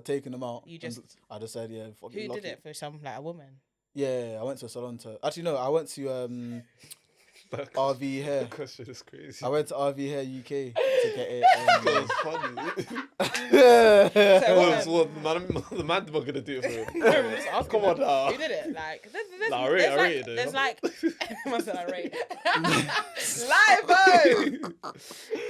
taking them out, I just said, yeah. Who did it for some like a woman? Yeah, I went to a salon to. Actually, no, I went to RV Hair. The question is crazy. I went to RV Hair UK to get it. That was funny. So the man not gonna do it for him. Come on now. Who did it? Like, I rated it. There's like, I said I rate. Live.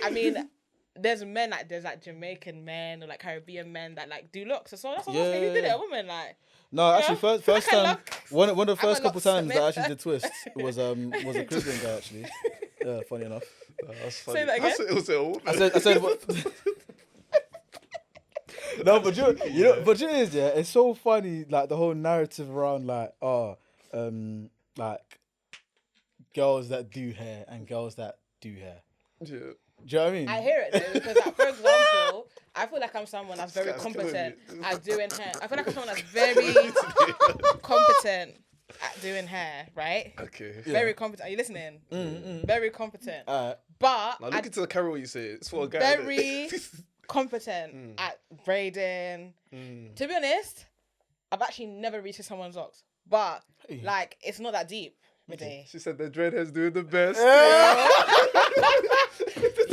I mean, there's men like Jamaican men or like Caribbean men that like do locks. So that's what I was saying. Who did it? A woman like. No, actually, first time, one of the first a couple times that I locksmith. actually did twists was a Caribbean guy actually. Yeah, funny enough. That's funny. Say that again. It was a woman. I said what? No, but you know, but it is, yeah. It's so funny, like the whole narrative around like like girls that do hair and girls that do hair. Yeah. Do you know what I mean? I hear it though, because like, for example, I feel like I'm someone that's very competent at doing hair. I feel like I'm someone that's very competent at doing hair, right? Okay. Very competent. Are you listening? Very competent. But Now look into the camera when you say it. It's for a guy. very competent at braiding. To be honest, I've actually never reached someone's locks, but like it's not that deep. Midday. She said the dreadhead's doing the best.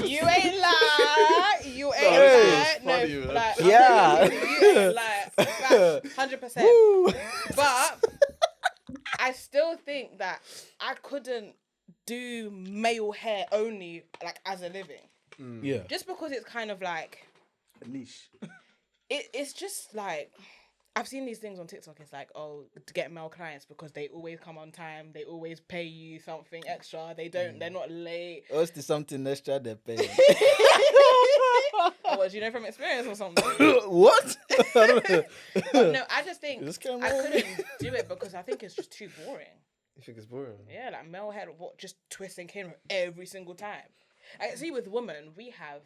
You ain't lie. You ain't lie. Funny, No, like, yeah. You ain't lie. 100%. But I still think that I couldn't do male hair only, like as a living. Yeah. Just because it's kind of like A niche. it's just like. I've seen these things on TikTok. It's like, oh, to get male clients because they always come on time. They always pay you something extra. They don't. They're not late. Or it's something extra they're paying. Oh, what, do you know from experience or something? What? I don't know. But no, I just think This I camera. couldn't do it because I think it's just too boring. You think it's boring? Yeah, like male hair, what just twisting camera every single time. I see with women, we have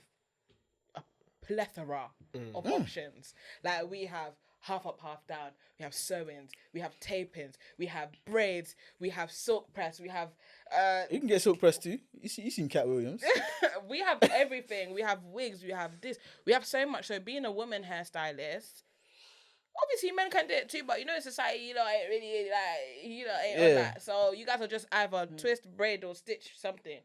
a plethora of options. Like we have half up, half down. We have sew-ins. We have tape-ins. We have braids. We have silk press. We have You can get silk press too. You seen Cat Williams? we have everything. We have wigs. We have this. We have so much. So being a woman hairstylist, obviously men can do it too, but you know in society, you know, ain't really like, you know, ain't on that. So you guys will just either twist, braid, or stitch something.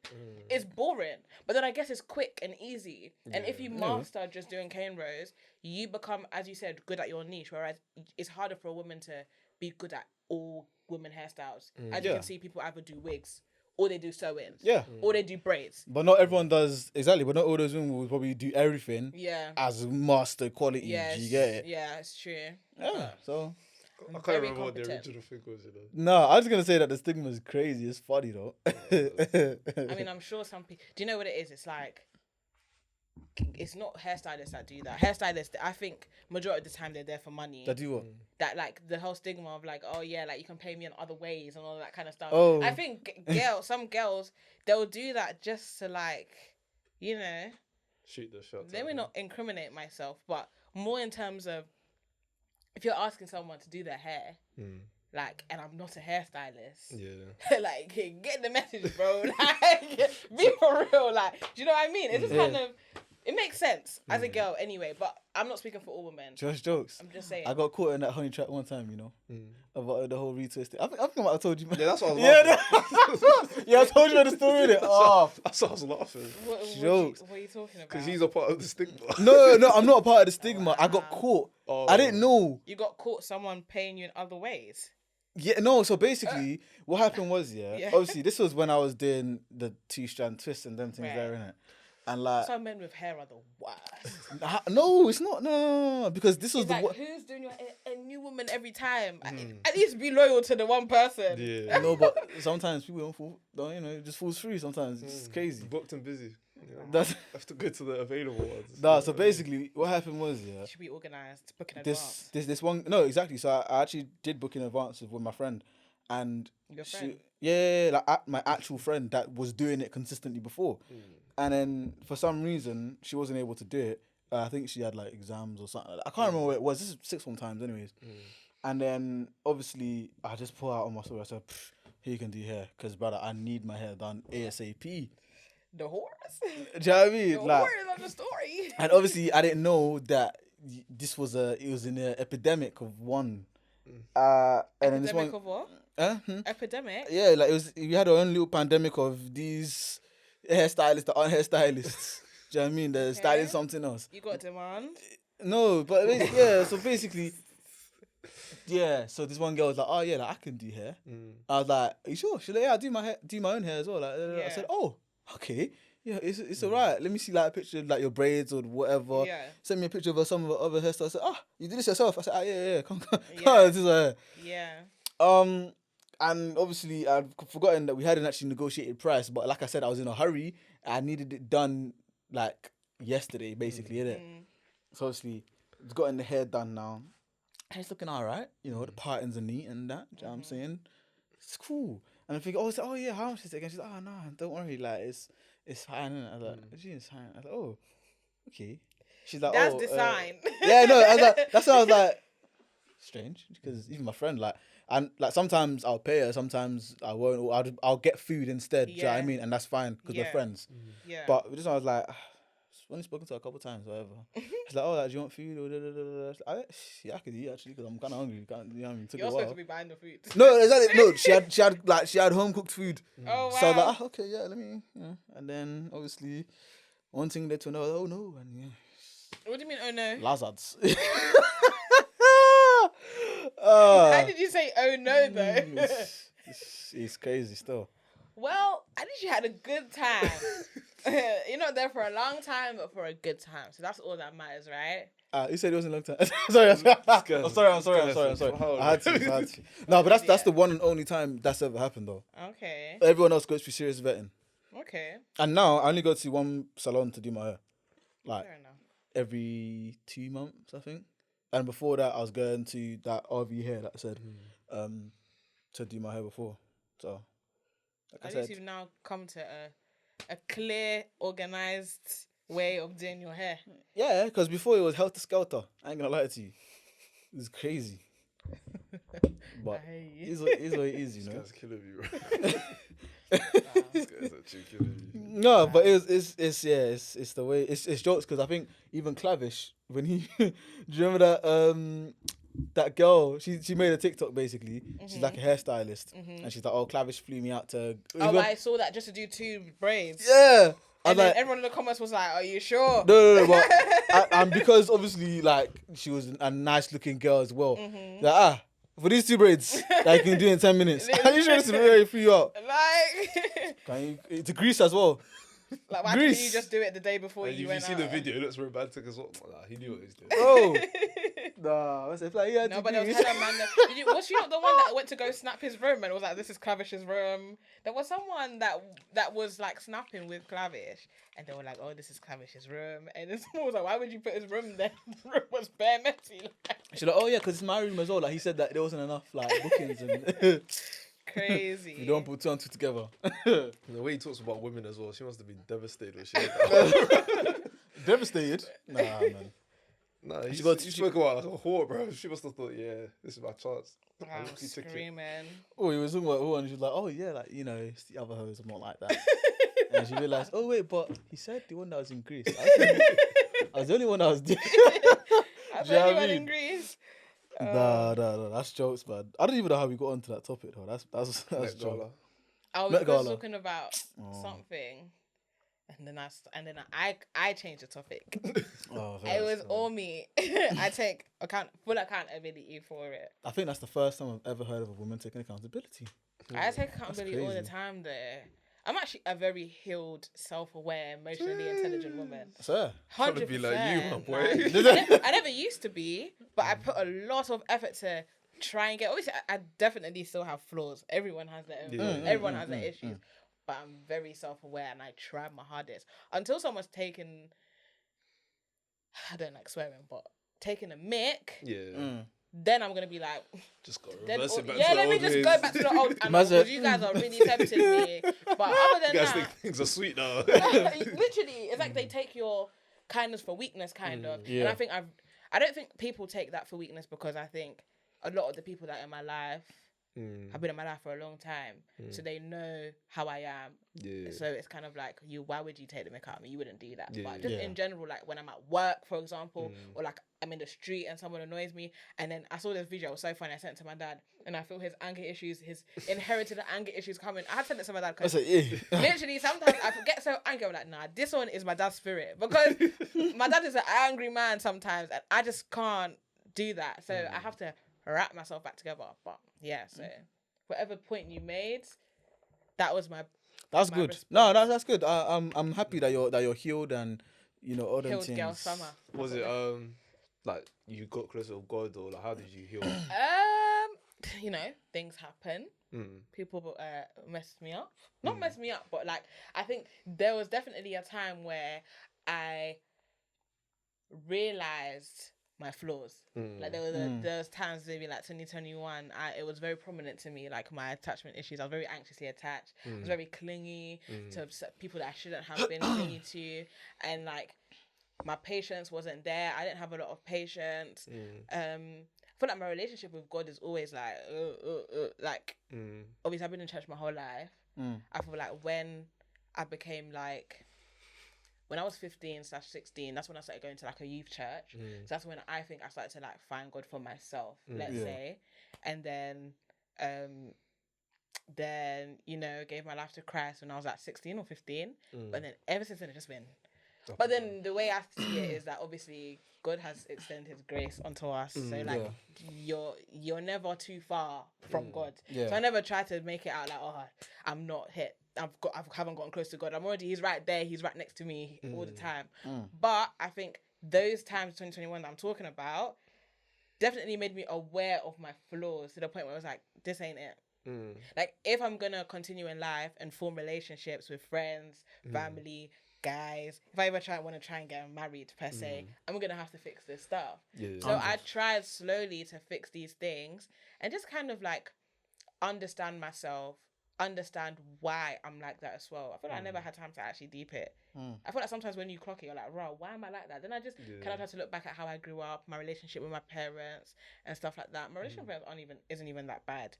It's boring, but then I guess it's quick and easy. And if you master just doing cane rows, you become, as you said, good at your niche. Whereas it's harder for a woman to be good at all women hairstyles. As you can see, people either do wigs, or they do sew-ins, or they do braids. But not everyone does exactly. But not all those women will probably do everything. Yeah. As master quality. Yes. Do you get it? Yeah, it's true. Yeah. So. I can't Very remember what the competent. original thing was, you know. No, I was gonna say that the stigma is crazy. It's funny though. I mean, I'm sure some people. Do you know what it is? It's like, it's not hairstylists that do that. Hairstylists, I think, majority of the time they're there for money. That do what? That like the whole stigma of like, oh yeah, like you can pay me in other ways and all that kind of stuff. Oh. I think some girls, they'll do that just to like, you know. Shoot the shot. Let me not incriminate myself, but more in terms of if you're asking someone to do their hair, like, and I'm not a hairstylist, like, get the message, bro. Like, be for real. Like, do you know what I mean? It's just kind of, It makes sense as a girl anyway, but I'm not speaking for all women. Just jokes. I'm just saying. I got caught in that honey trap one time, you know, about the whole retwist thing. I think I might have told you, man. Yeah, that's what I was laughing. Yeah, I told you the story. Innit? Oh, That's what I was laughing. What are you talking about? Because he's a part of the stigma. no, I'm not a part of the stigma. I got caught. Oh. I didn't know. You got caught someone paying you in other ways. Yeah, no. So basically, what happened was, Yeah. obviously, this was when I was doing the 2-strand twist and them things Right. there, innit? And like, Some men with hair are the worst. no, it's not. No, because this was It's the like, who's doing a new woman every time? At least be loyal to the one person. Yeah. No, but sometimes people don't, it just falls through. Sometimes it's crazy. Booked and busy. You know? That's Have to go to the available ones. nah. So basically, what happened was, You should be organised. Book in advance. this one. No, exactly. So I actually did book in advance with my friend, and Your friend? like my actual friend that was doing it consistently before, and then for some reason she wasn't able to do it. I think she had like exams or something. I can't remember what it was. This is sixth form times, anyways. And then obviously I just put out on my story. I said, "Here you can do hair, because brother, I need my hair done ASAP." The horse? Do you know what I mean? The Like, horse of the story. and obviously I didn't know that it was in an epidemic of one. And then this Epidemic one, of what? Epidemic? yeah, like we had our own little pandemic of these hairstylists that aren't hairstylists. Do you know what I mean? They're styling something else. You got demand? No, but yeah, so basically, yeah, so this one girl was like, "Oh yeah, like I can do hair." I was like, "Are you sure?" She's like, "Yeah, I do my own hair as well." Like, I Yeah. said, "Oh, okay, yeah, it's alright. Let me see like a picture of like your braids or whatever." Yeah. Send me a picture of some of the other hairstyles. I said, "Ah, you did this yourself?" I said, yeah, come, Yeah. this is her hair." Yeah. And obviously I'd forgotten that we hadn't actually negotiated price, but like I said, I was in a hurry. I needed it done like yesterday, basically, innit? So obviously, it's gotten the hair done now. And it's looking alright, the patterns are neat and that. Do you know what I'm saying? It's cool. And I think, oh yeah, how much is it? And she's like, "Oh no, don't worry, like it's fine." And I was like, "It's fine." I was like, "Oh, okay." She's like, That's "Oh, the sign. yeah, no, I was like, that's why I was like, strange, because even my friend, like, and like sometimes I'll pay her, sometimes I won't, or I'll get food instead. Do you know what I Yeah. mean? And that's fine because we're Yeah. friends. Yeah. But with this one, I was like, I've only spoken to her a couple of times, whatever. She's like, "Oh, like, do you want food?" Or da, da, da, da. Like, yeah, I could eat actually because I'm kind of hungry. You know what I mean? Took You're a supposed while. to be buying the food. No, exactly. No, she had home cooked food. Oh, wow. So I was like, okay, yeah, let me. And then obviously, one thing led to another. Oh no, and yeah, What do you mean, oh no? Lazards. How did you say oh no though? It's crazy still. Well, at least you had a good time. You're not there for a long time, but for a good time. So that's all that matters, right? You said it wasn't a long time. sorry, I'm sorry. I had to. No, but that's the one and only time that's ever happened though. Okay. Everyone else goes through serious vetting. Okay. And now I only go to one salon to do my hair. Like Fair enough. every 2 months, I think. And before that, I was going to that RV hair, like I said, to do my hair before. So, like At I least said, you've now come to a clear, organized way of doing your hair. yeah, because before it was helter skelter. I ain't gonna lie to you, it was crazy. But I hate you. it's what it is, you This know. guy's killing me, bro. This guy's actually killing me. No, but it's the way it's jokes because I think even Clavish when he do you remember that girl she made a TikTok basically. She's like a hairstylist and she's like, "Oh, Clavish flew me out to." Oh, I saw that just to do 2 braids. Yeah. And then everyone in the comments was like, "Are you sure?" No, but and because obviously like she was a nice looking girl as well. Like for these 2 braids that you can do in 10 minutes. Are you sure this is very free out? Like, Can you to grease as well? like why didn't you Grease. just do it the day before And you if you went see out? the video, it looks romantic as well. Nah, he knew what he was doing. Oh. Nah, I said like, yeah, No, but there was hella man. Was she not the one that went to go snap his room and was like, "This is Clavish's room"? There was someone that was like snapping with Clavish, and they were like, "Oh, this is Clavish's room," and then someone was like, "Why would you put his room there? The room was bare messy." Like, She's like, "Oh yeah, because it's my room as well." Like he said that there wasn't enough like bookings and crazy. you don't put 2 and 2 together. The way he talks about women as well, she must have been devastated when she heard that. Devastated? Nah, man. Nah, you got- spoke about like a whore, bro. She must have thought, yeah, this is my chance. I'm He took it. screaming. Oh, he was talking about who, and she was like, oh yeah, like it's the other hoes. I'm not like that. And she realized, oh wait, but he said the one that was in Greece. I was the only one that was. I Do you know what I in mean? Greece. Nah, that's jokes, man. I don't even know how we got onto that topic though. That's Met jokes. Gala. I was Met just Gala. talking about something, and then I changed the topic. Oh, It was all me. I take full accountability for it. I think that's the first time I've ever heard of a woman taking accountability. I take accountability all the crazy. time there. I'm actually a very healed, self-aware, emotionally intelligent woman. So, 100%. to be like you, my boy. I never used to be, but I put a lot of effort to try and get. Obviously, I definitely still have flaws. Everyone has their own. Everyone has their issues. But I'm very self-aware and I try my hardest. Until someone's taken, I don't like swearing, but taking a mick, Yeah. then I'm going to be like, Just got to then, reverse it back yeah, to the let me old just ways. go back to the old. And Imagine- because you guys are really tempting me. But other than You guys that, think things are sweet now. literally, it's like they take your kindness for weakness, kind of. Yeah. And I don't think people take that for weakness, because I think a lot of the people that are in my life have been in my life for a long time, so they know how I am. Yeah. So it's kind of like, why would you take the mick out of me? You wouldn't do that. Yeah. But just Yeah. in general, like when I'm at work, for example, or like I'm in the street and someone annoys me, and then I saw this video, it was so funny, I sent it to my dad, and I feel his anger issues, his inherited anger issues coming. I had to send it to my dad I because said, yeah. literally sometimes I get so angry, I'm like, nah, this one is my dad's spirit, because my dad is an angry man sometimes, and I just can't do that. So I have to wrap myself back together. But yeah, so whatever point you made, that was my That's my good. response. No, that's good. I'm happy that you're healed and all them healed things. girl summer. Was it like you got closer with God, or like how did you heal? Things happen. People messed me up. Not messed me up, but like I think there was definitely a time where I realized my flaws. Like there was times maybe like 2021, it was very prominent to me, like my attachment issues. I was very anxiously attached. I was very clingy to people that I shouldn't have been clingy to, and like my patience wasn't there. I didn't have a lot of patience. I feel like my relationship with God is always like obviously I've been in church my whole life. I feel like when I became like, when I was 15/16, that's when I started going to like a youth church. So that's when I think I started to like find God for myself, let's say. And then gave my life to Christ when I was like 16 or 15. But then ever since then it's just been. But then the way I see it is that obviously God has extended his grace onto us. So like you're never too far from God. Yeah. So I never try to make it out like, oh, I'm not hit. I haven't gotten close to God. He's right there. He's right next to me all the time. But I think those times, 2021 that I'm talking about, definitely made me aware of my flaws to the point where I was like, this ain't it. Like if I'm going to continue in life and form relationships with friends, family, guys, if I ever want to try and get married per se, I'm going to have to fix this stuff. So I tried slowly to fix these things and just kind of like understand myself, understand why I'm like that as well. I feel like I never had time to actually deep it. I feel like sometimes when you clock it, you're like, "Bro, why am I like that?" Then I just kind of have to look back at how I grew up, my relationship with my parents and stuff like that. My relationship with parents isn't even that bad,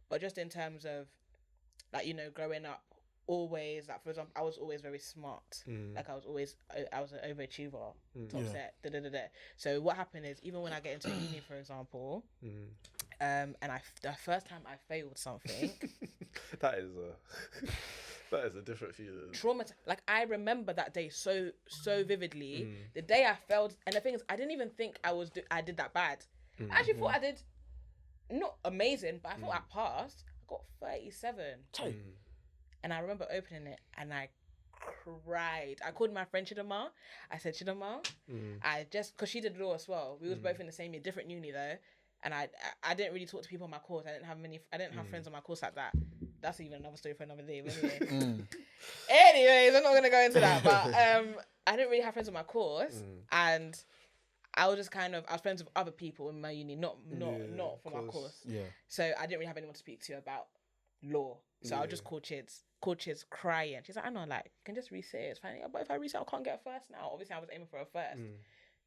but just in terms of like growing up, always like for example, I was always very smart. Like I was an overachiever, top set. So what happened is even when I get into uni, for example, and the first time I failed something. That is a different feeling. Traumatized. Like I remember that day so vividly. The day I failed, and the thing is, I didn't even think I did that bad. I actually thought I did not amazing, but I thought I passed. I got 37. And I remember opening it and I cried. I called my friend Chidama. I said, Chidama, because she did law as well. We was both in the same year, different uni though. And I didn't really talk to people on my course. I didn't have friends on my course like that. That's even another story for another day. But anyways, I'm not gonna go into that. But I didn't really have friends on my course, and I was just I was friends with other people in my uni, not from my course. Yeah. So I didn't really have anyone to speak to about law. So I'll just call Chids crying. She's like, I know, like, you can just resit it. It's fine. But if I resit, I can't get a first now. Obviously, I was aiming for a first.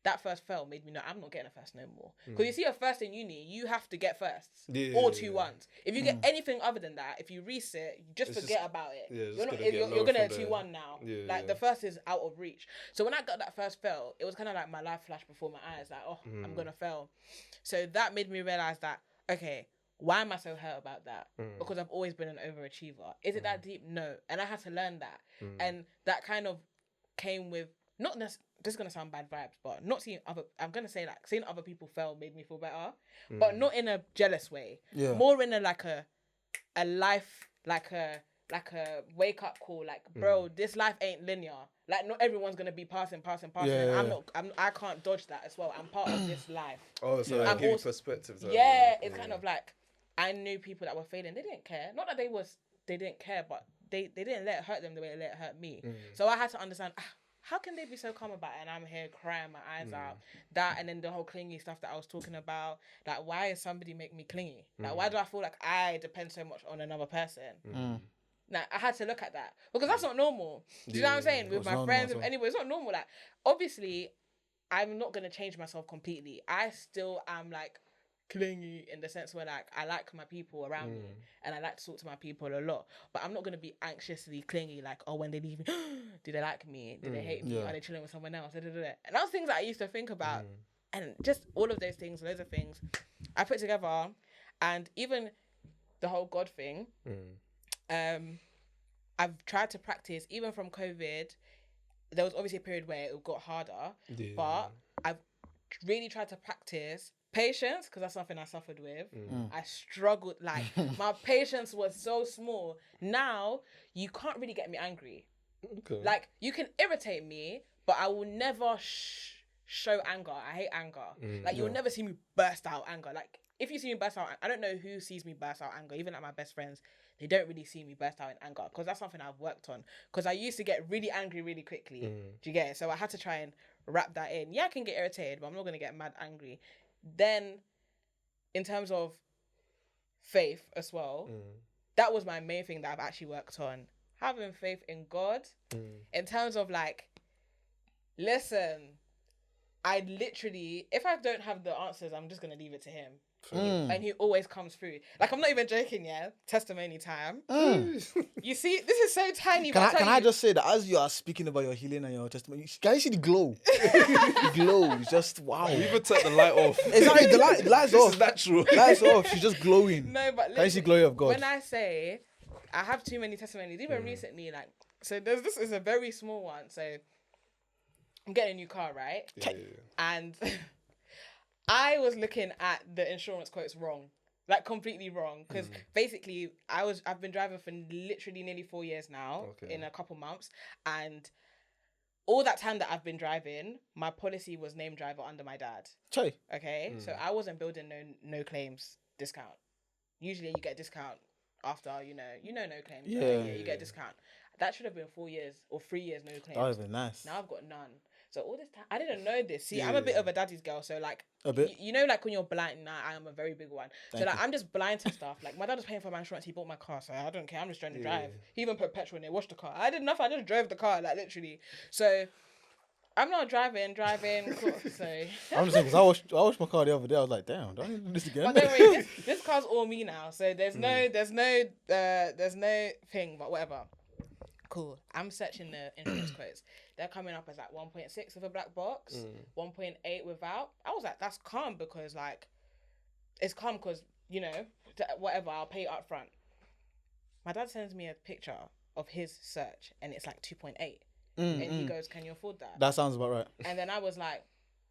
that first fail made me know I'm not getting a first no more. Because you see a first in uni, you have to get firsts. Or 2-1s. If you get anything other than that, if you resit, you just forget about it. Yeah, you're gonna get 2-1 now. The first is out of reach. So when I got that first fail, it was kind of like my life flashed before my eyes. Like, oh, I'm gonna fail. So that made me realize that, okay, why am I so hurt about that? Because I've always been an overachiever. Is it that deep? No. And I had to learn that. And that kind of came with, not necessarily, this is going to sound bad vibes, but not seeing other, I'm going to say like, seeing other people fail made me feel better, but not in a jealous way. Yeah. More in a, like a life, like a wake up call, like, bro, this life ain't linear. Like, not everyone's going to be passing. Yeah. And I can't dodge that as well. I'm part of this life. Oh, so I'm give you also, perspective. it's kind of like, I knew people that were failing. They didn't care. Not that they didn't care, but they didn't let it hurt them the way it let it hurt me. So I had to understand, how can they be so calm about it? And I'm here crying my eyes out. That, and then the whole clingy stuff that I was talking about. Like, why is somebody make me clingy? Like, why do I feel like I depend so much on another person? Like, I had to look at that. Because that's not normal. Do you know what I'm saying? With my friends, with anybody, it's not normal. Like, obviously, I'm not going to change myself completely. I still am, like, clingy in the sense where, like, I like my people around me and I like to talk to my people a lot, but I'm not going to be anxiously clingy, like, oh, when they leave me, do they like me, do they hate me, are they chilling with someone else, and those things that I used to think about, and just all of those things, loads of things I put together. And even the whole God thing, I've tried to practice, even from COVID. There was obviously a period where it got harder, but I've really tried to practice patience, because that's something I suffered with. I struggled, like, my patience was so small. Now, you can't really get me angry. Okay. Like, you can irritate me, but I will never show anger. I hate anger. Like, you'll never see me burst out anger. Like, if you see me burst out, I don't know who sees me burst out anger, even like my best friends, they don't really see me burst out in anger, because that's something I've worked on. Because I used to get really angry really quickly. Do you get it? So I had to try and wrap that in. Yeah, I can get irritated, but I'm not going to get mad angry. Then, in terms of faith as well, that was my main thing that I've actually worked on. Having faith in God. In terms of, like, listen, I literally, if I don't have the answers, I'm just going to leave it to him. And he always comes through. Like, I'm not even joking, yeah? Testimony time. You see, this is so tiny. Can I just say that as you are speaking about your healing and your testimony, can you see the glow? The glow is just wow. You even turn the light off. Exactly, the light's This off. is natural. Light's off. She's just glowing. No, but can you see the glory of God? When I say I have too many testimonies, even recently, like, so this is a very small one. So I'm getting a new car, right? And I was looking at the insurance quotes wrong, like completely wrong. Because basically, I've been driving for literally nearly 4 years now, in a couple months, and all that time that I've been driving, my policy was name driver under my dad. Okay, so I wasn't building no claims discount. Usually, you get a discount after no claims. Yeah, you get a discount. That should have been 4 years or 3 years no claims. That would have been nice. Now I've got none. So all this time, I didn't know this. See, I'm a bit of a daddy's girl. So, like, a bit. You know, like when you're blind, I am a very big one. So, like, I'm just blind to stuff. Like, my dad was paying for my insurance. He bought my car. So, I don't care. I'm just trying to drive. He even put petrol in it, washed the car. I did nothing. I just drove the car, like, literally. So, I'm not driving. Cool. So, I'm just saying, because I washed my car the other day. I was like, damn, do I need to do this again? But don't worry, this car's all me now. So, there's no thing, but whatever. Cool. I'm searching the insurance quotes. They're coming up as like 1.6 with a black box, 1.8 without. I was like, that's calm, because, like, it's calm because, whatever, I'll pay up front. My dad sends me a picture of his search and it's like 2.8. And he goes, can you afford that? That sounds about right. And then I was like,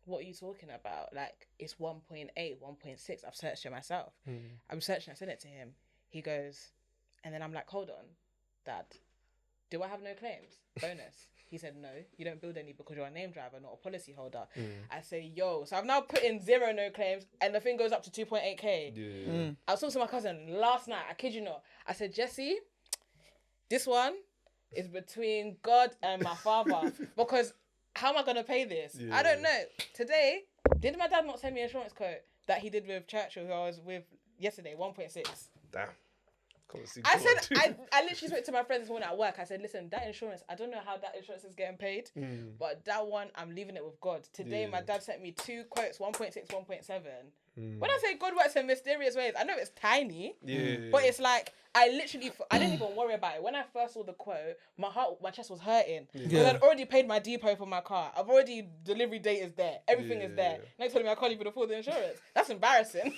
what are you talking about? Like, it's 1.8, 1.6. I've searched it myself. I'm searching, I sent it to him. He goes, and then I'm like, hold on, Dad. Do I have no claims? Bonus. He said, no, you don't build any because you're a name driver, not a policy holder. I say, yo. So I've now put in 0 no claims and the thing goes up to 2.8k. I was talking to my cousin last night. I kid you not. I said, Jesse, this one is between God and my father, because how am I going to pay this? I don't know. Today, did my dad not send me an insurance quote that he did with Churchill, who I was with yesterday, 1.6? Damn. Come and see I God. said, I literally spoke to my friends this morning at work. I said, listen, that insurance, I don't know how that insurance is getting paid, but that one, I'm leaving it with God. Today, my dad sent me 2 quotes, 1.6, 1.7. When I say God works in mysterious ways, I know it's tiny, but it's like, I didn't even worry about it. When I first saw the quote, my chest was hurting. Because I'd already paid my depot for my car. Delivery date is there. Everything is there. Next telling me I can't even afford the insurance. That's embarrassing.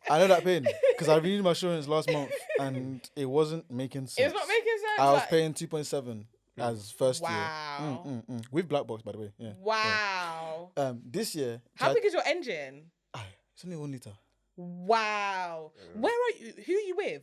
I know that pain because I renewed my insurance last month and it wasn't making sense. It's not making sense. I was paying 2.7 as first year. Wow. With black box, by the way. Yeah. Wow. Yeah. This year. How big is your engine? It's only 1 liter. Wow. Where are you? Who are you with?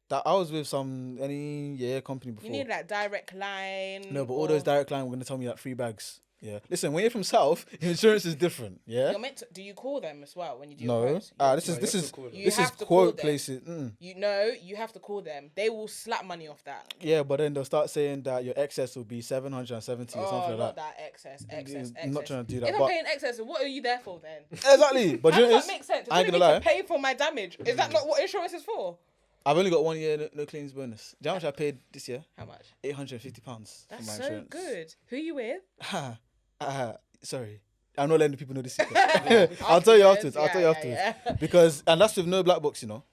That I was with any company before. You need like direct line. No, but all those direct line were gonna tell me like 3 bags. Yeah. Listen, when you're from South, your insurance is different. Yeah. You're meant to. Do you call them as well when you do? No. This is quote places. You have to call them. They will slap money off that. Yeah, but then they'll start saying that your excess will be 770 or something like not that. Excess. I'm not trying to do that. If I'm paying excess, what are you there for then? Exactly. But how does that make sense? I ain't gonna lie. lie. To pay for my damage. Is that not what insurance is for? I've only got 1 year no claims bonus. Do you know how much I paid this year? How much? £850 for my That's so insurance. good. Who are you with? Sorry. I'm not letting people know this secret. I'll tell you afterwards. Yeah. Because, and that's with no black box, you know.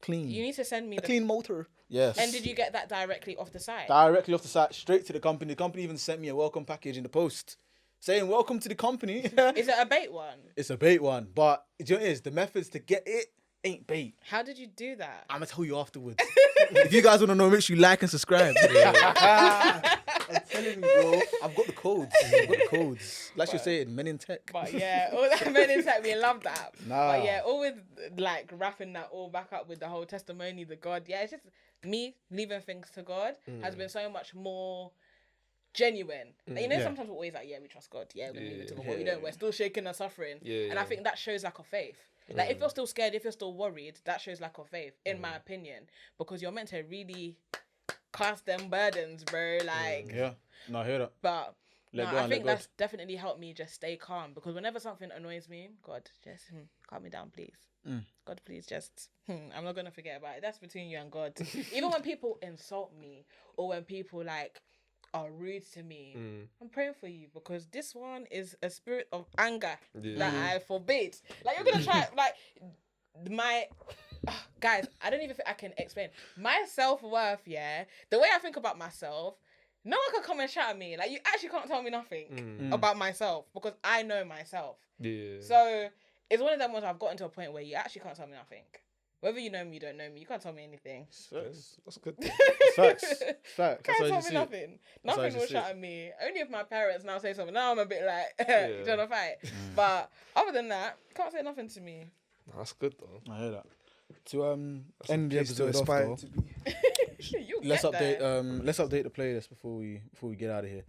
Clean. You need to send me a clean motor. Yes. And did you get that directly off the site? Directly off the site, straight to the company. The company even sent me a welcome package in the post saying, welcome to the company. Is it a bait one? It's a bait one. But do you know what it is? The methods to get it ain't bait. How did you do that? I'm going to tell you afterwards. If you guys want to know, make sure you like and subscribe. I'm telling you, bro. I've got the codes. Like you're saying, men in tech. But yeah, all that men in tech, we love that. Nah. But yeah, all with like wrapping that all back up with the whole testimony, the God. Yeah, it's just me leaving things to God has been so much more genuine. Like, you know, sometimes we're always like, yeah, we trust God. Yeah, we leave it to God. But we don't. We're still shaking and suffering. And I think that shows lack of faith. Like, if you're still scared, if you're still worried, that shows lack of faith, in my opinion. Because you're meant to really cast them burdens, bro. Like... Yeah. No, I hear that. But... I think that's definitely helped me just stay calm. Because whenever something annoys me, God, just calm me down, please. God, please, just... I'm not going to forget about it. That's between you and God. Even when people insult me, or when people, like... are rude to me, I'm praying for you because this one is a spirit of anger that I forbid. Like, you're gonna try, like, guys, I don't even think I can explain my self-worth. Yeah, the way I think about myself, no one can come and shout at me. Like, you actually can't tell me nothing about myself because I know myself. So it's one of them ones I've gotten to a point where you actually can't tell me nothing. Whether you know me, you don't know me, you can't tell me anything. That's good. Facts. Can't tell me nothing. Nothing will shout at me. Only if my parents now say something. Now I'm a bit like, you don't fight. But other than that, can't say nothing to me. That's good though. I hear that. To end the episode off, though, let's update the playlist before we get out of here.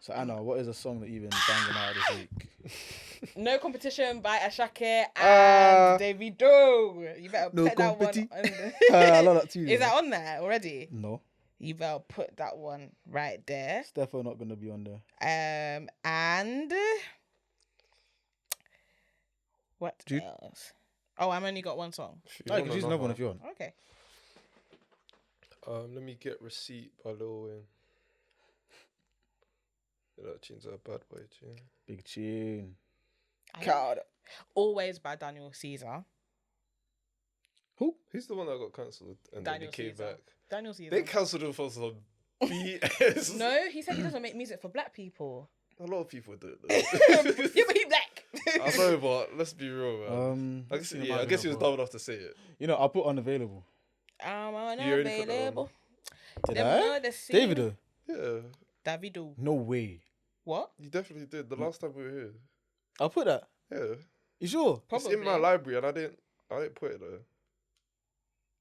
So Anna, what is a song that you've been banging out this week? No Competition by Ashake and Davido. You better put that one on I love that too. Is that on there already? No. You better put that one right there. Steph not gonna be on there. And what else? Oh, I've only got one song. No, you can choose another one if you want. Okay. Let me get Receipt by Lil Wayne. Yeah, that tune's a bad boy tune. Big tune. God. Always by Daniel Caesar. Who? He's the one that got cancelled and Daniel then he came Caesar. back. Daniel Caesar. They cancelled him for some BS. No, he said he doesn't make music for black people. A lot of people do it. Yeah, but he black. I know, but let's be real, man. I guess he was dumb enough to say it. You know, I'll put unavailable. I'm unavailable. Did I? Davido. Yeah. Davido. No way. What? You definitely did. The last time we were here. I'll put that. Yeah. You sure? Probably. It's in my library and I didn't put it there.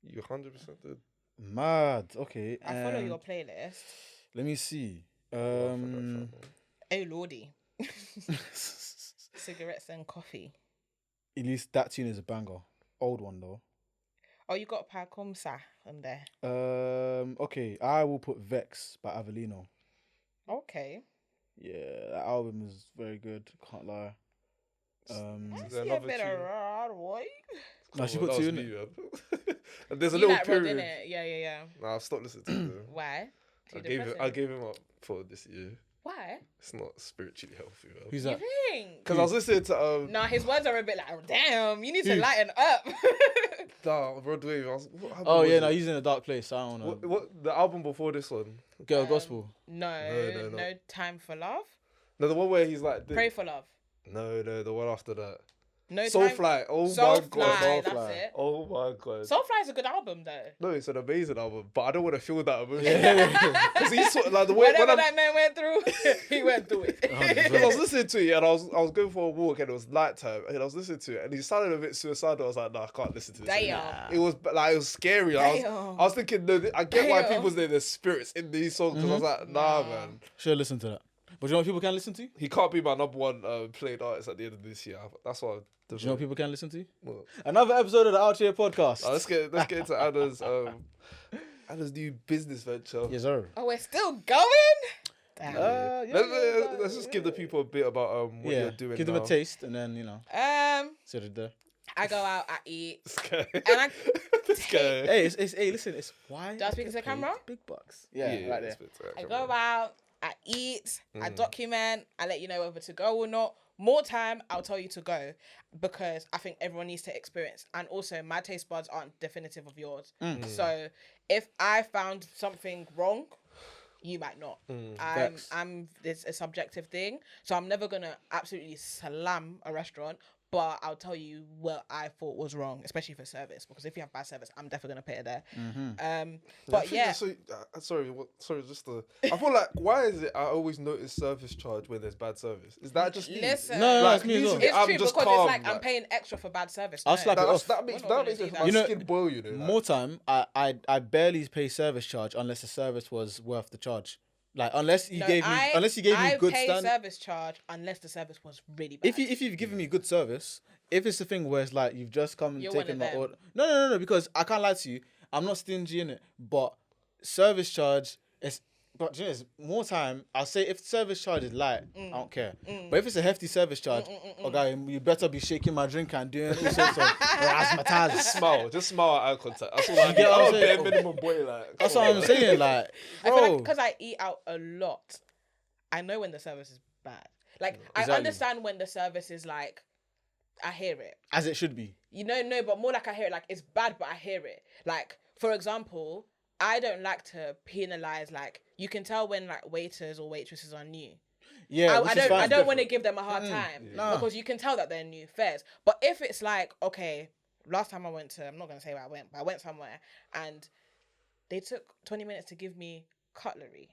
You 100% did. Mad. Okay. I follow your playlist. Let me see. Oh lordy. Cigarettes and coffee. At least that tune is a banger. Old one though. Oh, you got Pacomsa on there. Okay. I will put Vex by Avelino. Okay. Yeah, that album is very good. Can't lie. I Is see there a another bit tune? of Rod Boy. No, she Well, put that two was in me, it. man. And there's a You little like Rod, period. innit? Yeah. Nah, I've stopped listening to him. Though. Why? Too I depressing. gave him up for this year. Why? It's not spiritually healthy, man. Who's You that? think? Because I was listening to Nah, his words are a bit like, oh, damn, you need to Who? lighten up. Broadway. What album Oh was yeah, it? no, he's in a dark place. I don't know. What the album before this one? Girl Gospel. No, No. time for love. No, the one where he's like. Pray for love. No, the one after that. No Soul time. Fly. Oh my Soulfly, god. that's Soulfly. it. Oh my god. Soulfly is a good album though. No, it's an amazing album, but I don't want to feel that emotion. Because he's sort of like the way Whatever when that man went through, he went through it. because I was listening to it and I was going for a walk and it was nighttime and I was listening to it and he sounded a bit suicidal. I was like, no, I can't listen to this. Damn. It was scary. I was thinking, no, I get why Damn. people say there's spirits in these songs because I was like, nah, man, Should listen to that. But you know what people can listen to? Do he can't be my number one played artist at the end of this year. That's why. you know what people can listen to? Well, Another episode of the Outchea podcast. let's get into Anna's new business venture. Yes, sir. Oh, we're still going? Damn. Let's just give the people a bit about what you're doing. Give them a taste and then, sit it there. I go out, I eat. This guy. And I This guy. Hey, hey, listen, it's why. Do I speak to the camera? Big bucks. Yeah, right there. that's better. I go out, I eat, I document, I let you know whether to go or not. More time, I'll tell you to go because I think everyone needs to experience. And also, my taste buds aren't definitive of yours. So if I found something wrong, you might not. It's a subjective thing. So I'm never gonna absolutely slam a restaurant. But I'll tell you what I thought was wrong, especially for service. Because if you have bad service, I'm definitely gonna pay it there. But yeah, sorry. I feel like why is it I always notice service charge when there's bad service? Is that just me? listen, No, Like, it's me as well. usually it's I'm true just because calm, it's like I'm paying extra for bad service. I'll slap it off. That makes We're not my gonna do that. skin boil. You know, like, More time, I barely pay service charge unless the service was worth the charge. Like unless you gave me good I pay stand. service charge unless the service was really bad. If you've given me good service, if it's the thing where it's like you've just come and You're taken one my of them. order. No, because I can't lie to you. I'm not stingy in it, but service charge is. But you know, it's more time. I'll say if service charge is light, I don't care. But if it's a hefty service charge, okay, you better be shaking my drink and doing all sorts of razzmatazz. just smile at eye contact. That's all I get get. what I'm I'm saying? bare minimum boy. Like That's what I'm saying. Like, I feel like bro, because I eat out a lot, I know when the service is bad. Like I Exactly. understand when the service is like, I hear it. as it should be. No, but more like I hear it. Like it's bad, but I hear it. Like for example, I don't like to penalize. Like you can tell when like waiters or waitresses are new. Yeah, I don't want to give them a hard time Nah. because you can tell that they're new fares. But if it's like, okay, last time I went to, I'm not gonna say where I went, but I went somewhere and they took 20 minutes to give me cutlery.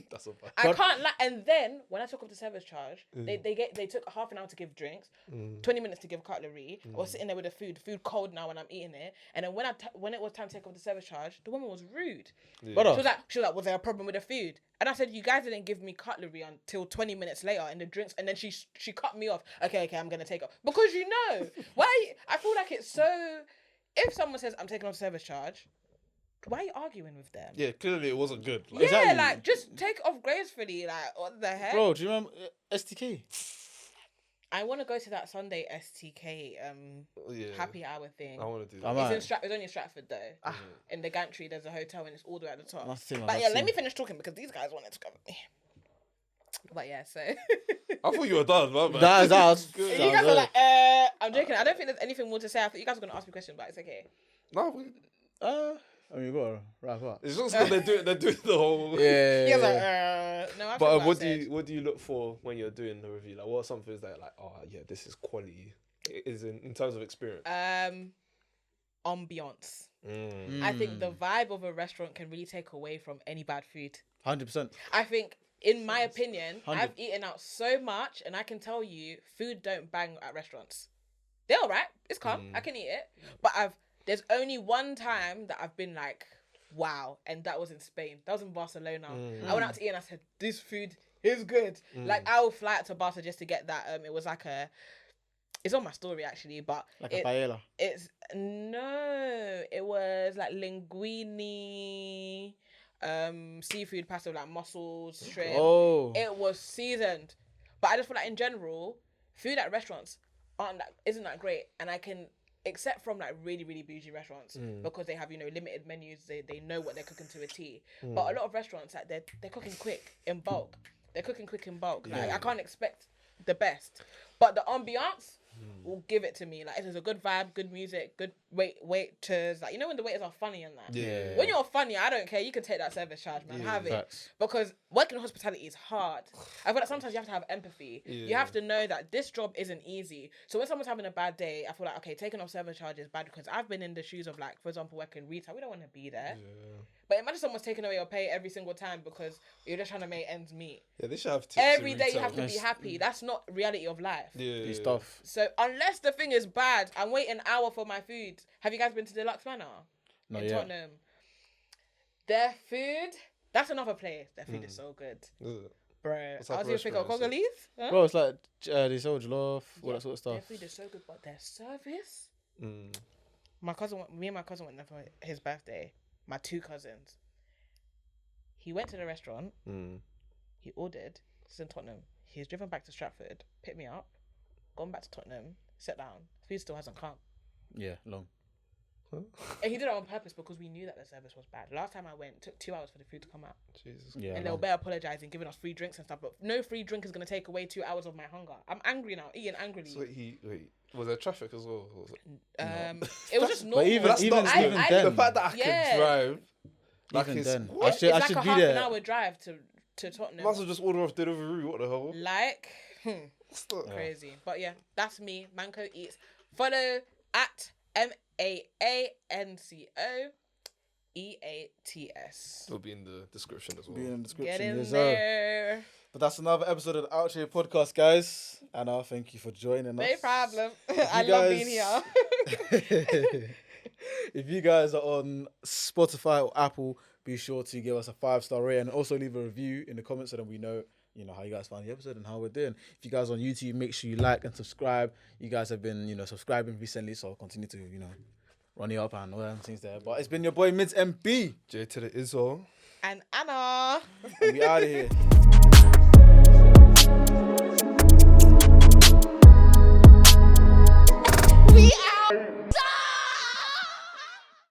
that's so bad. I can't lie. And then when I took off the service charge, they took half an hour to give drinks, 20 minutes to give cutlery. I was sitting there with the food cold now when I'm eating it. And then when it was time to take off the service charge, the woman was rude. But She was like, was there a problem with the food? And I said, you guys didn't give me cutlery until 20 minutes later in the drinks. And then she cut me off. Okay, I'm gonna take off because why? I feel like it's so. If someone says I'm taking off service charge, why are you arguing with them? Yeah, clearly it wasn't good. Like, Yeah, Exactly. like just take off gracefully. Like what the heck? bro, do you remember STK? I want to go to that Sunday STK yeah, happy hour thing. I want to do I that. might. It's only in Stratford though. In the gantry, there's a hotel and it's all the way at the top. That's the thing, But that's yeah, the let me thing. finish talking because these guys wanted to cover me. But yeah, so I thought you were done, man. That was you guys are like, I'm joking. I don't think there's anything more to say. I thought you guys were gonna ask me a question, but it's okay. No, I mean, you gotta wrap up. it's just because they're doing the whole. You guys Yeah. like, no. I But what what do you look for when you're doing the review? Like, what are some things that like, oh yeah, this is quality? Is in terms of experience. Ambiance. I think the vibe of a restaurant can really take away from any bad food. 100%. I think, in my opinion, 100. I've eaten out so much, and I can tell you, food don't bang at restaurants. They're alright. It's calm. I can eat it. But there's only one time that I've been like, wow, and that was in Spain. That was in Barcelona. I went out to eat and I said, this food is good. Like I will fly out to Barca just to get that. It was like it's on my story actually, but Like a paella. it was like linguine, seafood pasta with like mussels, shrimp. Oh. It was seasoned. But I just feel like in general, food at restaurants isn't that great, and I can. Except from like really, really bougie restaurants because they have, limited menus. They know what they're cooking to a T. But a lot of restaurants, like they're cooking quick in bulk. They're cooking quick in bulk. Like I can't expect the best. But the ambiance will give it to me. Like if there's a good vibe, good music, good waiters. Like when the waiters are funny and that. Yeah. When you're funny, I don't care. You can take that service charge, man. Have it. Because working in hospitality is hard. I feel like sometimes you have to have empathy. You have to know that this job isn't easy. So when someone's having a bad day, I feel like, okay, taking off service charge is bad because I've been in the shoes of like, for example, working retail. We don't want to be there. Yeah. But imagine someone's taking away your pay every single time because you're just trying to make ends meet. Yeah, they should have tips. Every day you have to be happy. That's not reality of life. Yeah. Stuff. So unless the thing is bad, I'm waiting an hour for my food. Have you guys been to Deluxe Manor? Not in yet. Tottenham. Their food, that's another place. Their food is so good. Bro, What's I was even thinking of restaurant is Congolese. Huh? Bro, it's like they sell jollof, all that sort of Their stuff. food is so good, but their service. Me and my cousin went there for his birthday. My two cousins. He went to the restaurant. He ordered. This is in Tottenham. He's driven back to Stratford, picked me up, gone back to Tottenham, sat down. Food still hasn't come. Yeah, long. And he did it on purpose because we knew that the service was bad. Last time I went, it took 2 hours for the food to come out. Jesus. Yeah. And they were better apologising, giving us free drinks and stuff. But no free drink is going to take away 2 hours of my hunger. I'm angry now, eating angrily. So wait, was there traffic as well? Was it? It was just normal. But even That's not then, the fact that I can drive. Like even it's, then, what? I should like be a half there. an hour drive to Tottenham. Might as well just order off delivery. What the hell? Like, What's that? crazy. But yeah, that's me. Manco Eats. Follow at MAANCOEATS. It'll be in the description as well. Be in the description. Get in yes, sir. there. But that's another episode of the Outchea podcast, guys. Anna, thank you for joining us. No problem. If I you love guys- being here. If you guys are on Spotify or Apple, be sure to give us a 5-star rating and also leave a review in the comments so that we know, how you guys found the episode and how we're doing. If you guys are on YouTube, make sure you like and subscribe. You guys have been, subscribing recently, so I'll continue to, run you up and all them things there. But it's been your boy Mids MB. J to the Izzo. And Anna. And we out of here.